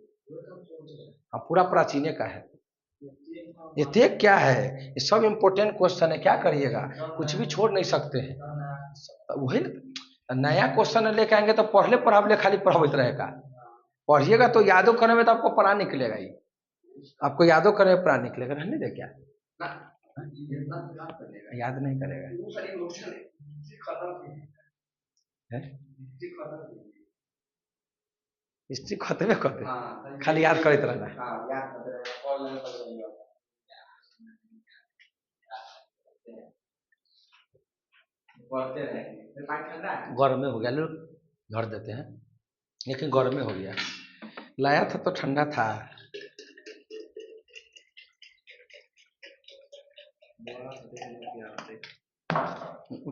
अब पूरा प्राचीन का है। ये देख क्या है, ये सब इम्पोर्टेंट क्वेश्चन है, क्या करिएगा, कुछ भी छोड़ नहीं सकते हैं। वही नया क्वेश्चन लेके आएंगे तो पढ़ले पढ़ावले खाली पढ़ावत रहेगा, पढ़िएगा तो यादो करने में तो आपको पढ़ा निकलेगा ही, आपको यादो करने में पढ़ा निकलेगा, रहने दे क्या याद नहीं करेगा हिस्ट्री खत्म कर दे, खाली याद करते रहना। गर्म में हो गया, लोग घर देते हैं लेकिन गर्म में हो गया, लाया था तो ठंडा था।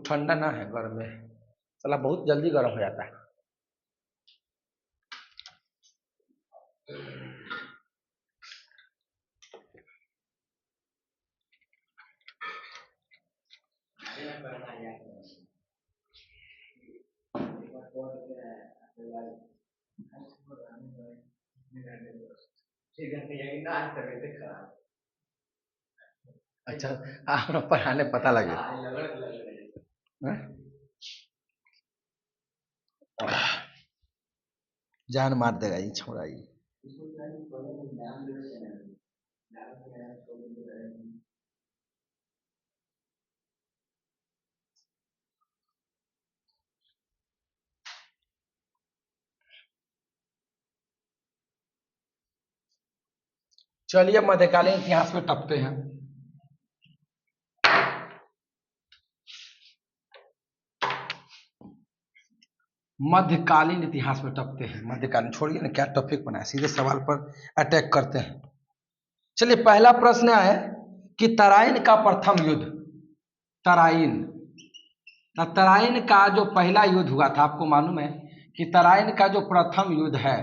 ठंडा ना है, गर्म में साला बहुत जल्दी गर्म हो जाता है। अच्छा आप पढ़ाने पता लगे जान मार देगा ये छोड़ा ये। चलिए मध्यकालीन इतिहास में टपते हैं। मध्यकालीन इतिहास में टपते हैं। मध्यकालीन छोड़िए ना, क्या टॉपिक बनाया, सीधे सवाल पर अटैक करते हैं। चलिए पहला प्रश्न है कि तराइन का प्रथम युद्ध, तराइन तराइन का जो पहला युद्ध हुआ था, आपको मालूम है कि तराइन का जो प्रथम युद्ध है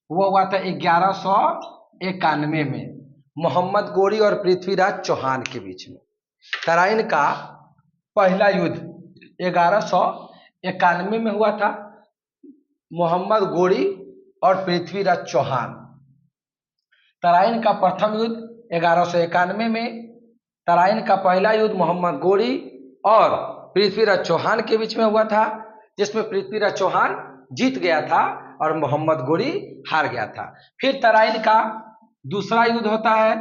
वो हुआ था 1191 में मोहम्मद गोरी और पृथ्वीराज चौहान के बीच में। तराइन का पहला युद्ध 1191 में हुआ था, मोहम्मद गोरी और पृथ्वीराज चौहान। तराइन का प्रथम युद्ध 1191 में, तराइन का पहला युद्ध मोहम्मद गोरी और पृथ्वीराज चौहान के बीच में हुआ था, जिसमें पृथ्वीराज चौहान जीत गया था और मोहम्मद गोरी हार गया था। फिर तराइन का दूसरा युद्ध होता है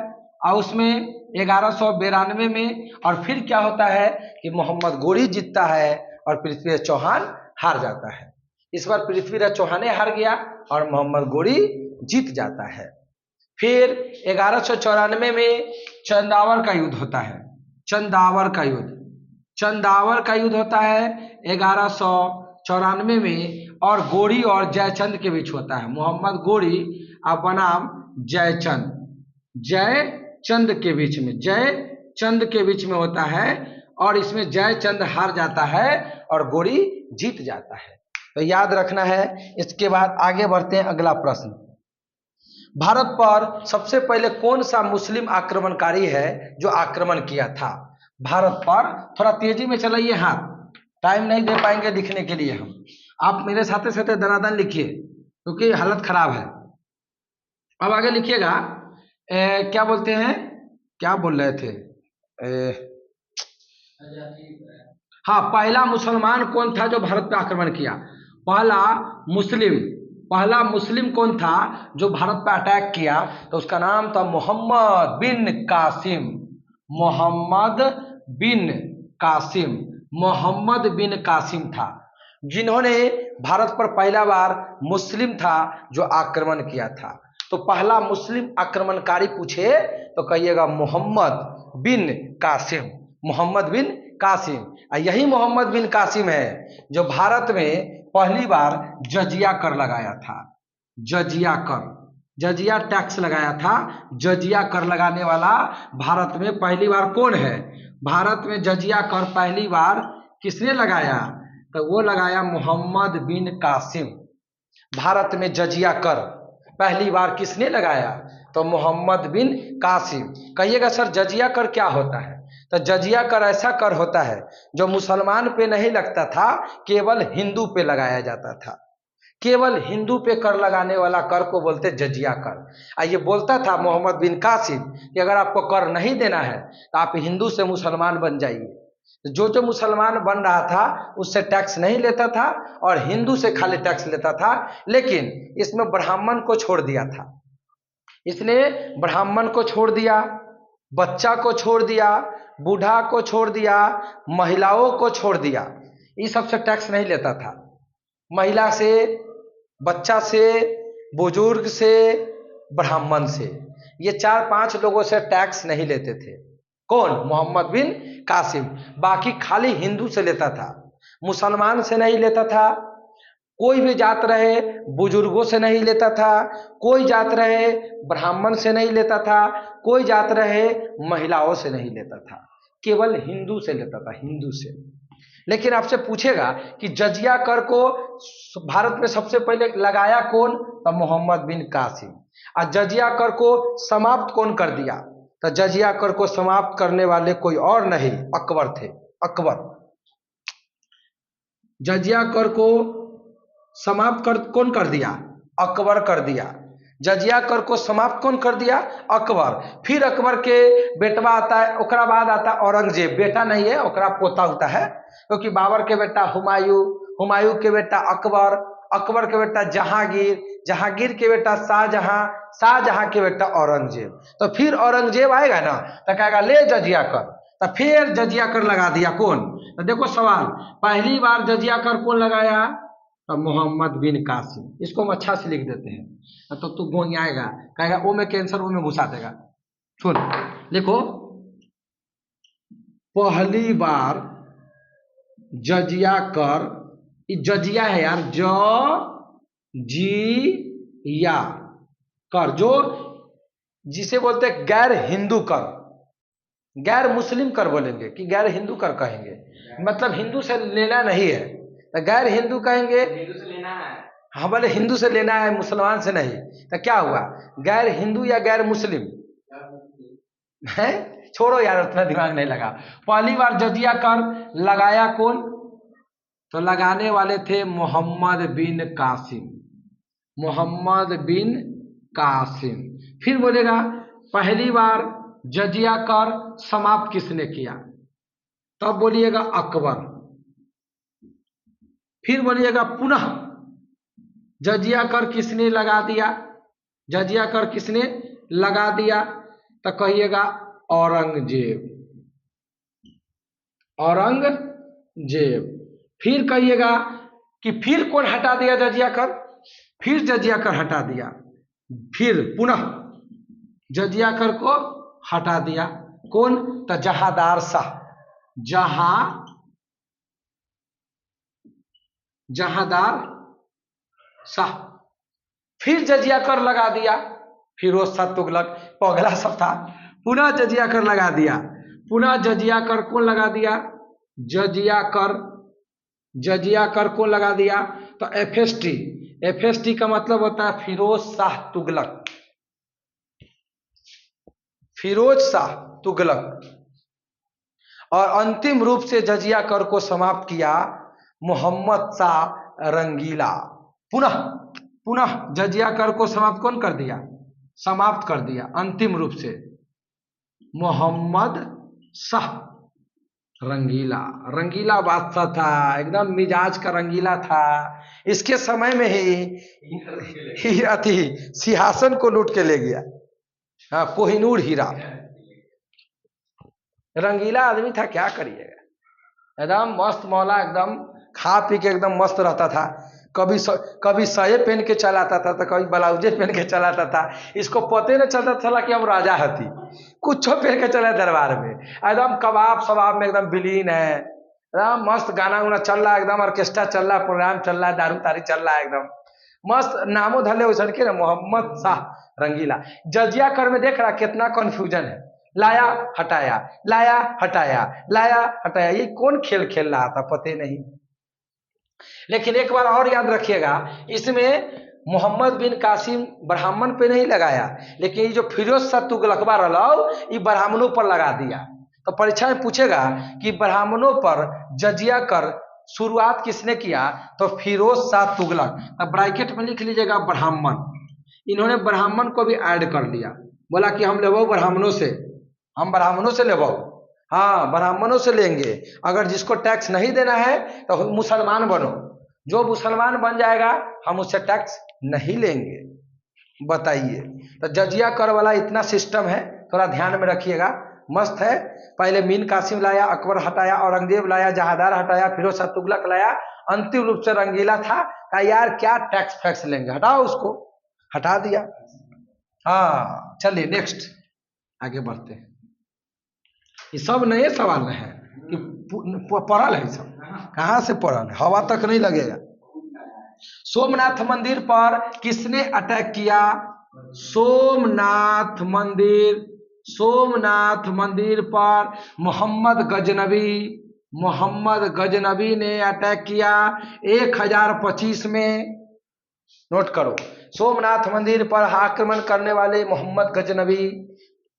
और उसमें 1192 में, और फिर क्या होता है कि मोहम्मद गोरी जीतता है और पृथ्वीराज चौहान हार जाता है। इस बार पृथ्वीराज चौहान हार गया और मोहम्मद गोरी जीत जाता है। फिर 1194 में चंदावर का युद्ध होता है, चंदावर का युद्ध, चंदावर का युद्ध होता है 1194 में, और गोरी और जयचंद के बीच होता है। मोहम्मद गोरी और बनाम जयचंद, जयचंद के बीच में, जयचंद के बीच में होता है, और इसमें जयचंद हार जाता है और गोरी जीत जाता है। तो याद रखना है। इसके बाद आगे बढ़ते हैं, अगला प्रश्न, भारत पर सबसे पहले कौन सा मुस्लिम आक्रमणकारी है जो आक्रमण किया था? भारत पर, थोड़ा तेजी में चलाइए हाथ, टाइम नहीं दे पाएंगे लिखने के लिए हम, आप मेरे साथ साथ दनादन लिखिए क्योंकि हालत खराब है। अब आगे लिखिएगा, क्या बोलते हैं, क्या बोल रहे थे, हाँ, पहला मुसलमान कौन था जो भारत पे आक्रमण किया? पहला मुस्लिम कौन था जो भारत पे अटैक किया? तो उसका नाम था मोहम्मद बिन कासिम, मोहम्मद बिन कासिम, मोहम्मद बिन कासिम था जिन्होंने भारत पर पहला बार मुस्लिम था जो आक्रमण किया था। तो पहला मुस्लिम आक्रमणकारी पूछे तो कहिएगा मोहम्मद बिन कासिम, मोहम्मद बिन कासिम। यही मोहम्मद बिन कासिम है जो भारत में पहली बार जजिया कर लगाया था, जजिया कर, जजिया टैक्स लगाया था। जजिया कर लगाने वाला भारत में पहली बार कौन है? भारत में जजिया कर पहली बार किसने लगाया? तो वो लगाया मोहम्मद बिन कासिम। भारत में जजिया कर पहली बार किसने लगाया? तो मोहम्मद बिन कासिम। कहिएगा सर जजिया कर क्या होता है? तो जजिया कर ऐसा कर होता है जो मुसलमान पे नहीं लगता था, केवल हिंदू पे लगाया जाता था। केवल हिंदू पे कर लगाने वाला कर को बोलते जजिया कर। ये बोलता था मोहम्मद बिन कासिम कि अगर आपको कर नहीं देना है तो आप हिंदू से मुसलमान बन जाइए। जो जो मुसलमान बन रहा था उससे टैक्स नहीं लेता था और हिंदू से खाली टैक्स लेता था, लेकिन इसमें ब्राह्मण को छोड़ दिया था। इसने ब्राह्मण को छोड़ दिया, बच्चा को छोड़ दिया, बूढ़ा को छोड़ दिया, महिलाओं को छोड़ दिया। इस सबसे टैक्स नहीं लेता था। महिला से, बच्चा से, बुजुर्ग से, ब्राह्मण से, ये 4-5 लोगों से टैक्स नहीं लेते थे। कौन? मोहम्मद बिन कासिम। बाकी खाली हिंदू से लेता था, मुसलमान से नहीं लेता था, कोई भी जात रहे बुजुर्गों से नहीं लेता था, कोई जात रहे ब्राह्मण से नहीं लेता था, कोई जात रहे महिलाओं से नहीं लेता था, केवल हिंदू से लेता था, हिंदू से। लेकिन आपसे पूछेगा कि जजिया कर को भारत में सबसे पहले लगाया कौन? तो मोहम्मद बिन कासिम। और जजिया कर को समाप्त कौन कर दिया? तो जजिया कर को समाप्त करने वाले कोई और नहीं, अकबर थे, अकबर। जजिया कर को समाप्त कर कौन कर दिया? अकबर कर दिया। जजिया कर को समाप्त कौन कर दिया? अकबर। फिर अकबर के बेटवा आता है, ओकरा बाद आता है औरंगजेब। बेटा नहीं है, ओकरा पोता होता है, क्योंकि बाबर के बेटा हुमायूं, हुमायूं के बेटा अकबर, अकबर के बेटा जहांगीर, जहांगीर के बेटा शाहजहां, शाहजहां के बेटा औरंगजेब। तो फिर औरंगजेब आएगा ना तो कहेगा ले जजिया कर, तो फिर जजिया कर लगा दिया कौन? तो देखो सवाल, पहली बार जजिया कर कौन लगाया? तो मोहम्मद बिन कासिम। इसको हम अच्छा से लिख देते हैं तो तू गोंग आएगा, कहेगा ओ में कैंसर, ओ में घुसा देगा। सुन, लिखो, पहली बार जजिया कर, ये जजिया है यार, जिया कर, जो जिसे बोलते हैं गैर हिंदू कर, गैर मुस्लिम कर बोलेंगे कि गैर हिंदू कर कहेंगे, मतलब हिंदू से लेना नहीं है तो गैर हिंदू कहेंगे, हिंदू से लेना है। हाँ, बोले हिंदू से लेना है, मुसलमान से नहीं, तो क्या हुआ, गैर हिंदू या गैर मुस्लिम है। छोड़ो यार, उतना दिमाग नहीं लगा। पहली बार जजिया कर लगाया कौन, तो लगाने वाले थे मोहम्मद बिन कासिम, मोहम्मद बिन कासिम। फिर बोलेगा पहली बार जजिया कर समाप्त किसने किया, तब बोलिएगा अकबर। फिर बोलिएगा पुनः जजिया कर किसने लगा दिया, जजिया कर किसने लगा दिया, तो कहिएगा औरंगजेब, औरंगजेब। फिर कहिएगा कि फिर कौन हटा दिया जजिया कर, फिर जजिया कर हटा दिया, फिर पुनः जजिया कर को हटा दिया कौन, तो जहादार शाह, जहादार शाह। फिर जजिया कर लगा दिया फिरोज शाह तुगलक, पगला सब था। पुनः जजिया कर लगा दिया, पुनः जजिया कर कौन लगा दिया, जजिया कर को लगा दिया, तो एफएसटी, एफएसटी का मतलब होता है फिरोज शाह तुगलक, फिरोज शाह तुगलक। और अंतिम रूप से जजिया कर को समाप्त किया मोहम्मद शाह रंगीला। पुनः पुनः जजिया कर को समाप्त कौन कर दिया, समाप्त कर दिया अंतिम रूप से मोहम्मद शाह रंगीला। रंगीला बादशाह था, एकदम मिजाज का रंगीला था। इसके समय में ही अति सिंहासन को लूट के ले गया, हाँ, कोहिनूर हीरा। रंगीला आदमी था, क्या करिएगा, एकदम मस्त मौला, एकदम खा पी के एकदम मस्त रहता था। कभी सये पहन के चलाता था, तो कभी ब्लाउजे पहन के चलाता था। इसको पते न चलता था कि हम राजा हती, कुछ पहन के चला दरबार में, एकदम कबाब सबाब में एकदम विलीन है, एकदम मस्त गाना उना चल रहा है, एकदम ऑर्केस्ट्रा चल रहा है, प्रोग्राम चल रहा है, दारू तारी चल रहा है, एकदम मस्त। नामो धले वैसन के ना, मोहम्मद शाह रंगीला। जजिया कर में देख रहा कितना कंफ्यूजन है, लाया हटाया, लाया हटाया, लाया हटाया, ये कौन खेल खेल रहा था पते नहीं। लेकिन एक बार और याद रखिएगा, इसमें मोहम्मद बिन कासिम ब्राह्मण पे नहीं लगाया, लेकिन ये जो फिरोज शाह तुगलकबा रलाओ, ये ब्राह्मणों पर लगा दिया। तो परीक्षा में पूछेगा कि ब्राह्मणों पर जजिया कर शुरुआत किसने किया, तो फिरोज शाह तुगलक। अब ब्रैकेट में लिख लीजिएगा ब्राह्मण। इन्होंने ब्राह्मण को भी ऐड कर दिया, बोला कि हम लेवो ब्राह्मणों से, हम ब्राह्मणों से लेवो, हाँ ब्राह्मणों से लेंगे। अगर जिसको टैक्स नहीं देना है तो मुसलमान बनो, जो मुसलमान बन जाएगा हम उससे टैक्स नहीं लेंगे। बताइए, तो जजिया कर वाला इतना सिस्टम है, थोड़ा ध्यान में रखिएगा, मस्त है। पहले मीन कासिम लाया, अकबर हटाया, औरंगजेब लाया, जहादार हटाया, फिरोज शाह तुगलक लाया, अंतिम रूप से रंगीला था। कहा यार क्या टैक्स फैक्स लेंगे, हटाओ उसको, हटा दिया। हाँ चलिए नेक्स्ट आगे बढ़ते हैं। ये सब नए सवाल हैं कि पढ़ल है, सब कहाँ से पढ़ल है, हवा तक नहीं लगेगा। सोमनाथ मंदिर पर किसने अटैक किया, सोमनाथ मंदिर, सोमनाथ मंदिर पर मोहम्मद गजनबी, मोहम्मद गजनबी ने अटैक किया 1025 में। नोट करो, सोमनाथ मंदिर पर आक्रमण करने वाले मोहम्मद गजनबी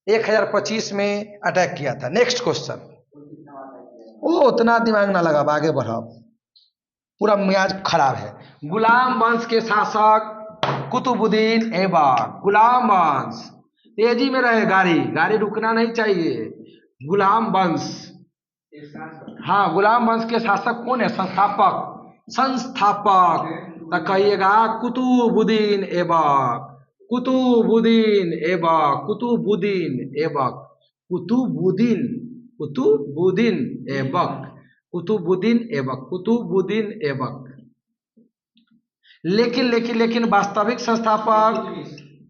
1025 में अटैक किया था। नेक्स्ट क्वेश्चन, ओ उतना दिमाग ना लगा, आगे बढ़ो, पूरा मियाज खराब है। गुलाम वंश के शासक कुतुबुद्दीन ऐबक, गुलाम वंश, तेजी में रहे गाड़ी, गाड़ी रुकना नहीं चाहिए। गुलाम वंश, हाँ गुलाम वंश के शासक कौन है, संस्थापक, संस्थापक, तो कहिएगा कुतुबुद्दीन ऐबक, कुतुबुद्दीन ऐबक, कुतुबुद्दीन ऐबक, कुतुबुद्दीन, कुतुबुद्दीन ऐबक, कुतुबुद्दीन ऐबक, कुतुबुद्दीन ऐबक। लेकिन वास्तविक संस्थापक,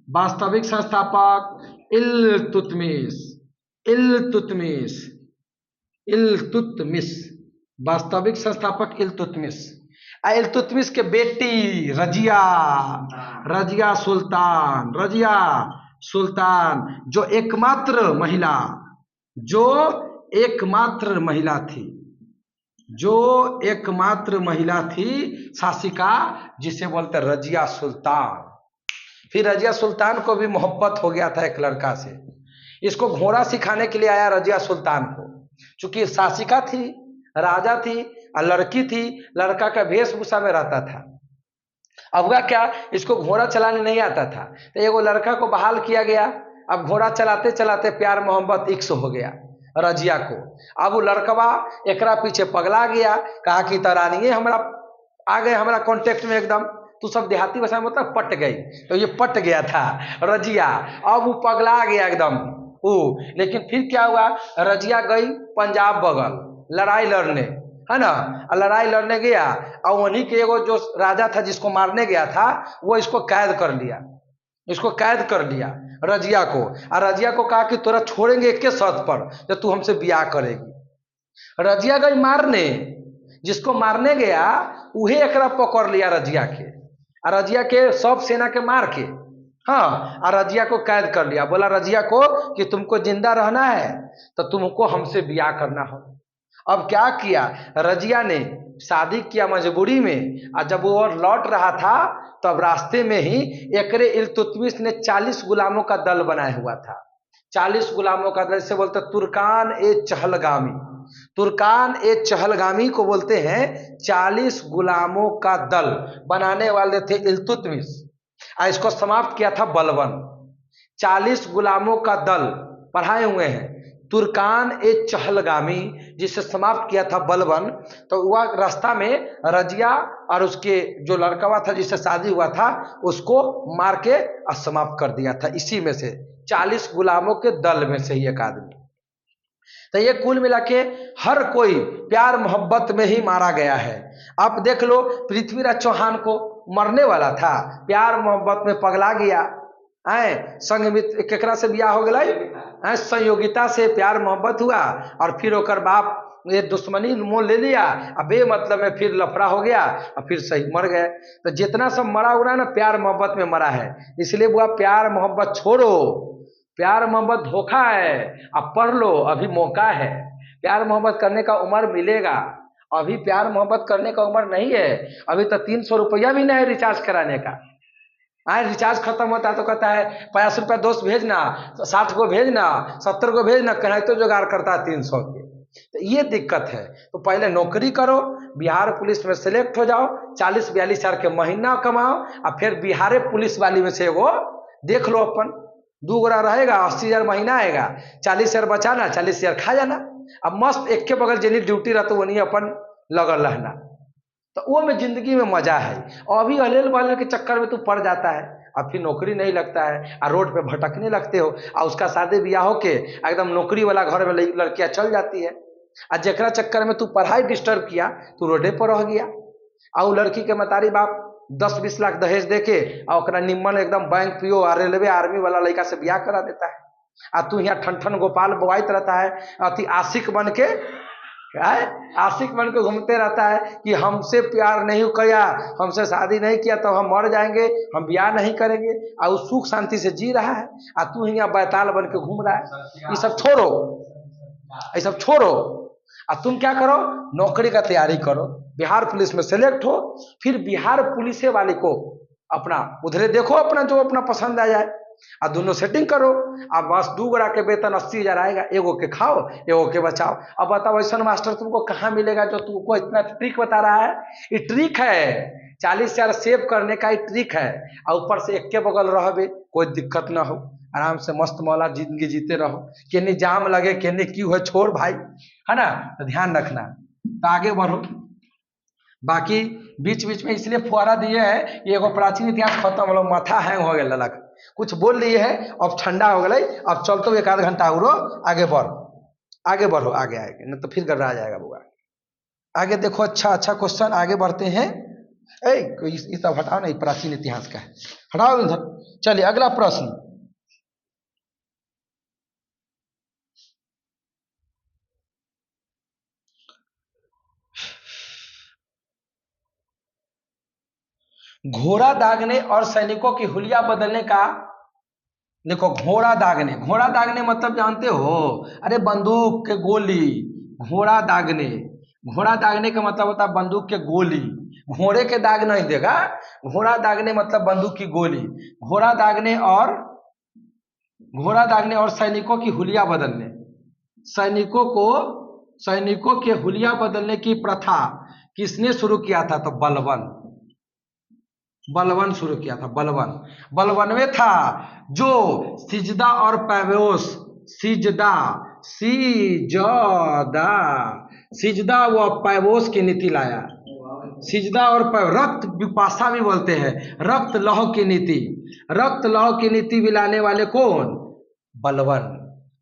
वास्तविक संस्थापक इल्तुतमिश, इल्तुतमिश, इल्तुतमिश, वास्तविक संस्थापक इल्तुतमिश। इल्तुतमिश के बेटी रजिया, रजिया सुल्तान, रजिया सुल्तान, जो एकमात्र महिला, जो एकमात्र महिला थी, जो एकमात्र महिला थी शासिका, जिसे बोलते रजिया सुल्तान। फिर रजिया सुल्तान को भी मोहब्बत हो गया था एक लड़का से, इसको घोड़ा सिखाने के लिए आया रजिया सुल्तान को। चूंकि शासिका थी, राजा थी और लड़की थी, लड़का का वेशभूषा में रहता था। अब हुआ क्या, इसको घोड़ा चलाने नहीं आता था, तो एगो लड़का को बहाल किया गया। अब घोड़ा चलाते चलाते प्यार मोहब्बत इश्क हो गया रजिया को। अब वो लड़कवा एकरा पीछे पगला गया, कहा कि तरानिए हमरा आ गए हमारा कांटेक्ट में एकदम, तू सब देहाती भाषा में मतलब पट गई, तो ये पट गया था रजिया। अब वो पगला गया एकदम वो। लेकिन फिर क्या हुआ, रजिया गई पंजाब बगल लड़ाई लड़ने, है ना, लड़ाई लड़ने गया और वहीं के एगो जो राजा था जिसको मारने गया था, वो इसको कैद कर लिया, इसको कैद कर लिया रजिया को। और रजिया को कहा कि तोरा छोड़ेंगे एक के शर्त पर, जब तू हमसे ब्याह करेगी। रजिया गई मारने, जिसको मारने गया उहे एकरा पकड़ लिया रजिया के, और रजिया के सब सेना के मार के, हाँ, और रजिया को कैद कर लिया। बोला रजिया को कि तुमको जिंदा रहना है तो तुमको हमसे ब्याह करना हो। अब क्या किया, रजिया ने शादी किया मजबूरी में, और जब वो लौट रहा था तब रास्ते में ही एकरे इल्तुतमिश ने 40 गुलामों का दल बनाया हुआ था। 40 गुलामों का दल से बोलते तुर्कान ए चहलगामी, तुर्कान ए चहलगामी को बोलते हैं 40 गुलामों का दल बनाने वाले थे इल्तुतमिश। इसको समाप्त किया था बलबन। 40 गुलामों का दल पढ़ाए हुए हैं तुर्कान ए चहलगामी, जिसे समाप्त किया था बलबन। तो वह रास्ता में रजिया और उसके जो लड़का था जिससे शादी हुआ था उसको मार के समाप्त कर दिया था। इसी में से 40 गुलामों के दल में से ही एक आदमी। तो ये कुल मिला के हर कोई प्यार मोहब्बत में ही मारा गया है। आप देख लो, पृथ्वीराज चौहान को मरने वाला था, प्यार मोहब्बत में पगला गया, संग मित्र केकरा से ब्याह हो गया, संयोगिता से प्यार मोहब्बत हुआ, और फिर ओकर बाप ये दुश्मनी मोल ले लिया, अब मतलब में फिर लफड़ा हो गया और फिर सही मर गए। तो जितना सब मरा उड़ा ना प्यार मोहब्बत में मरा है। इसलिए बुआ प्यार मोहब्बत छोड़ो, प्यार मोहब्बत धोखा है, अब पढ़ लो, अभी मौका है। प्यार मोहब्बत करने का उम्र मिलेगा, अभी प्यार मोहब्बत करने का उम्र नहीं है। अभी तो 300 रुपया भी नहीं है रिचार्ज कराने का। रिचार्ज खत्म होता है तो कहता है 50 रुपया दोस्त भेजना, 60 को भेजना, 70 को भेजना, कहीं तो जुगाड़ करता है 300 के। तो ये दिक्कत है। तो पहले नौकरी करो, बिहार पुलिस में सेलेक्ट हो जाओ, 40-42 हजार के महीना कमाओ, और फिर बिहार पुलिस वाली में से वो देख लो, अपन 2 गोरा रहेगा, 80 हजार महीना आएगा, 40 हजार बचाना, 40 हजार खा जाना। अब मस्त एक के बगल जनी ड्यूटी रहता वही अपन लगल रहना, तो वो में जिंदगी में मजा है। अभी अलेल बलेल के चक्कर में तू पड़ जाता है, अब फिर नौकरी नहीं लगता है और रोड पे भटकने लगते हो, और उसका शादी ब्याह हो के एकदम नौकरी वाला घर में लड़कियां चल जाती है, और जकरा चक्कर में तू पढ़ाई डिस्टर्ब किया, तू रोडे पर रह गया। और लड़की के मतारी बाप 10-20 लाख दहेज दे के और निम्मन एकदम बैंक पीओ और रेलवे आर्मी वाला लड़का से ब्याह करा देता है, और तू यहाँ ठन गोपाल बोआइत रहता है, अति आशिक बन के आशिक बन के घूमते रहता है कि हमसे प्यार नहीं किया, हमसे शादी नहीं किया तो हम मर जाएंगे, हम ब्याह नहीं करेंगे, और सुख शांति से जी रहा है, और तू यहाँ बैताल बन के घूम रहा है। ये सब छोड़ो, ये सब छोड़ो, और तुम क्या करो, नौकरी का तैयारी करो, बिहार पुलिस में सेलेक्ट हो, फिर बिहार पुलिस वाले को अपना उधरे देखो, अपना जो अपना पसंद आ जाए, और दोनों सेटिंग करो। अब बस 2 गोरा के वेतन 80 हजार आएगा, एगो के खाओ एगो के बचाओ। अब बताओ ऐसा मास्टर तुमको कहाँ मिलेगा जो तुमको इतना ट्रिक बता रहा है? ये ट्रिक है, 40 हजार सेव करने का ही ट्रिक है, और ऊपर से एक के बगल रहोगे, कोई दिक्कत ना हो, आराम से मस्त मौला जिंदगी जीते रहो। केनी जाम लगे केनी क्यों है, छोड़ भाई, है ना, तो ध्यान रखना, तो आगे बढ़ो। बाकी बीच बीच में इसलिए फुहारा दिए है, ये एगो प्राचीन इतिहास खत्म हो, माथा हैंग हो गया, ललक कुछ बोल रही है, अब ठंडा हो गई, अब चलते 1-8 घंटा और आगे बढ़, आगे बढ़ो, आगे आएगा नहीं तो फिर गड़रा जाएगा बुआ। आगे देखो, अच्छा अच्छा क्वेश्चन, आगे बढ़ते हैं। ये सब हटाओ ना, प्राचीन इतिहास का है, हटाओ इधर। चलिए अगला प्रश्न, घोड़ा दागने और सैनिकों की हुलिया बदलने का। देखो, घोड़ा दागने मतलब जानते हो? अरे बंदूक के गोली। घोड़ा दागने, घोड़ा दागने का मतलब होता है बंदूक के गोली। घोड़े के दाग नहीं देगा। घोड़ा दागने मतलब बंदूक की गोली। घोड़ा दागने और घोड़ा दागने और सैनिकों की हुलिया बदलने। सैनिकों को सैनिकों के हुलिया बदलने की प्रथा किसने शुरू किया था? तो बलवन। बलवन शुरू किया था, बलवन। बलवन में था जो सिजदा और पैबोस। सिजदा, सिजदा, सिजदा व पैबोस की नीति लाया। सिजदा और रक्त विपाशा भी बोलते हैं, रक्त लौह की नीति। रक्त लौह की नीति भी लाने वाले कौन? बलवन।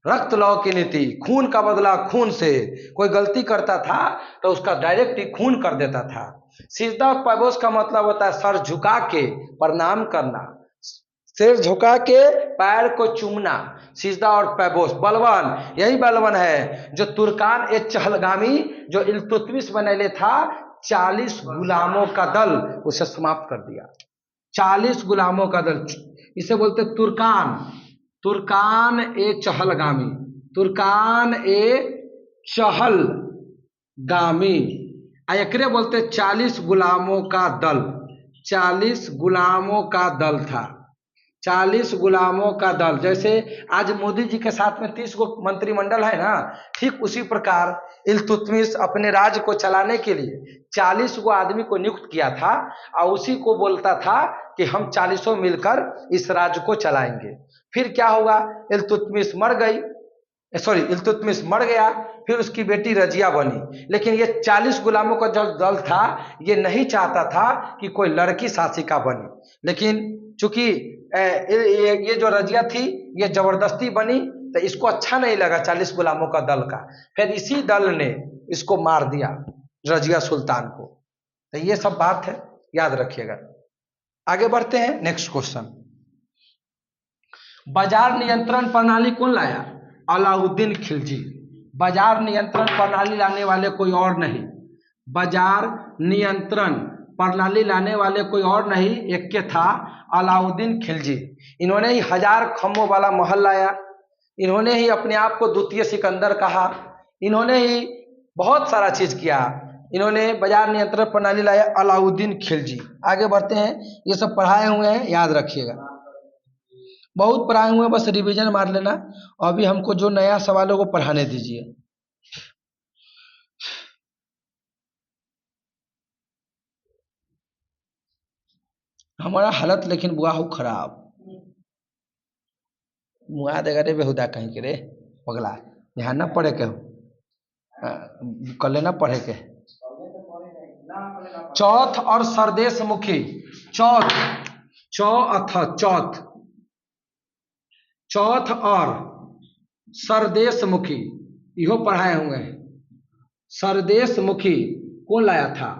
रक्त लौह की नीति, खून का बदला खून से। कोई गलती करता था तो उसका डायरेक्ट ही खून कर देता था। सिजदा और पैबोस का मतलब होता है सर झुका के प्रणाम करना, सिर झुका के पैर को चूमना। सिजदा और पैबोस, बलवन, यही बलवन है जो तुर्कान ए चहलगामी, जो इल्तुतमिश बनैले था, 40 गुलामों का दल उसे समाप्त कर दिया। 40 गुलामों का दल, इसे बोलते तुर्कान। तुर्कान ए चहलगामी, तुर्कान ए चहलगामी। एकरे बोलते 40 गुलामों का दल। 40 गुलामों का दल था। 40 गुलामों का दल। जैसे आज मोदी जी के साथ में 30 गो मंत्रिमंडल है ना, ठीक उसी प्रकार इल्तुतमिश अपने राज्य को चलाने के लिए 40 गो आदमी को नियुक्त किया था और उसी को बोलता था कि हम 40 मिलकर इस राज्य को चलाएंगे। फिर क्या हुआ? इल्तुतमिश मर गई, सॉरी, इल्तुतमिश मर गया। फिर उसकी बेटी रजिया बनी। लेकिन ये 40 गुलामों का जो दल था, ये नहीं चाहता था कि कोई लड़की शासिका बने। लेकिन चूंकि ये जो रजिया थी, ये जबरदस्ती बनी, तो इसको अच्छा नहीं लगा 40 गुलामों का दल का। फिर इसी दल ने इसको मार दिया, रजिया सुल्तान को। तो ये सब बात है, याद रखिएगा। आगे बढ़ते हैं, नेक्स्ट क्वेश्चन। बाजार नियंत्रण प्रणाली कौन लाया? अलाउद्दीन खिलजी। बाजार नियंत्रण प्रणाली लाने वाले कोई और नहीं। बाजार नियंत्रण प्रणाली लाने वाले कोई और नहीं, एक के था अलाउद्दीन खिलजी। इन्होंने ही 1000 खम्भों वाला महल लाया। इन्होंने ही अपने आप को द्वितीय सिकंदर कहा। इन्होंने ही बहुत सारा चीज किया। इन्होंने बाजार नियंत्रण प्रणाली लाया, अलाउद्दीन खिलजी। आगे बढ़ते हैं, ये सब पढ़ाए हुए हैं, याद रखिएगा। बहुत पढ़ाए हुए हैं, बस रिवीजन मार लेना। अभी हमको जो नया सवालों को पढ़ाने दीजिए। हमारा हालत लेकिन बुआ हो खराब। मुआ देगा रे बेहुदा कहीं के रे पगला। यहाँ न पढ़े के हो, कल न पढ़े के। चौथ और सरदेश मुखी। चौथ, चौथ, चौथ और सरदेश मुखी, इहो पढ़ाए हुए हैं। सरदेश मुखी कौन लाया था?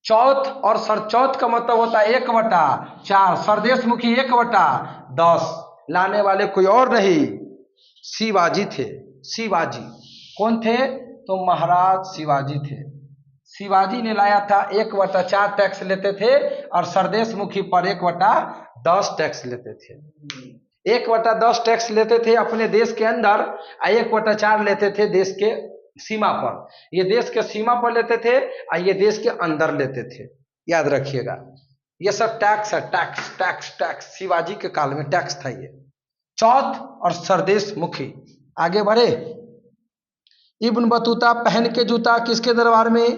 चौथ और सर, चौथ का मतलब होता है 1/4, सरदेश मुखी 1/10। लाने वाले कोई और नहीं, शिवाजी थे। शिवाजी कौन थे? तो महाराज शिवाजी थे। शिवाजी ने लाया था। 1/4 टैक्स लेते थे और सरदेश मुखी पर 1/10 टैक्स लेते थे। 1/10 टैक्स लेते थे अपने देश के अंदर और 1/4 लेते थे देश के सीमा पर। ये देश के सीमा पर लेते थे और ये देश के अंदर लेते थे, याद रखिएगा। ये सब टैक्स है, टैक्स टैक्स टैक्स। शिवाजी के काल में टैक्स था ये। चौथ और सरदेश मुखी। आगे बढ़े। इब्न बतूता पहन के जूता किसके दरबार में?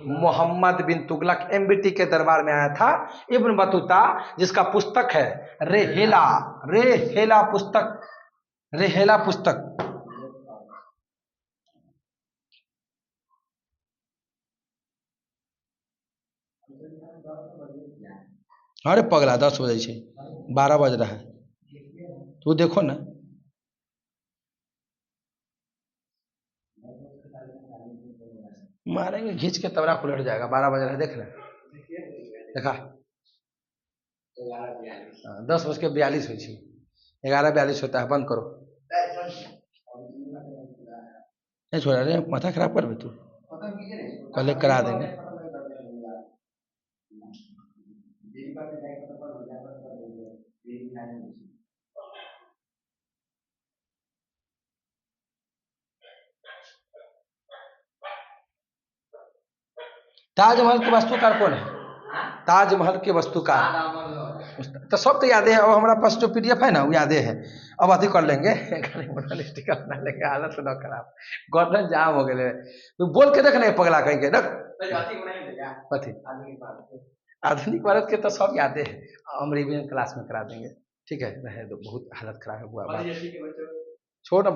मोहम्मद बिन तुगलक, एमबीटी के दरबार में आया था इब्न बतूता, जिसका पुस्तक है रेहेला। रेहेला पुस्तक, रेहेला पुस्तक। अरे पगला 10 बजे छे, 12 बज रहा है, तू देखो ना। मारेंगे घींच के, तबला पलट जाएगा। 12 बज रहा है, देख रहे देखा। 10:42 हो, 11:42 होता है। बंद करो, नहीं छोड़ा रे, माथा खराब कर तू, कल करा देंगे। ताजमहल के वास्तुकार कौन है? ताजमहल के वास्तुकार तो सब तो यादें है। और हमारा पास जो PDF है ना वो यादें है। अब अथी कर लेंगे स्टिकर बना लेंगे, हालत न खराब, गर्दन जाम हो गए। तो बोल के देख नहीं पगला कहीं के देख अथी आधुनिक भारत के तो सब यादें हैं। हम रिवीजन क्लास में करा देंगे, ठीक है। रहे तो बहुत हालत खराब हुआ, छोड़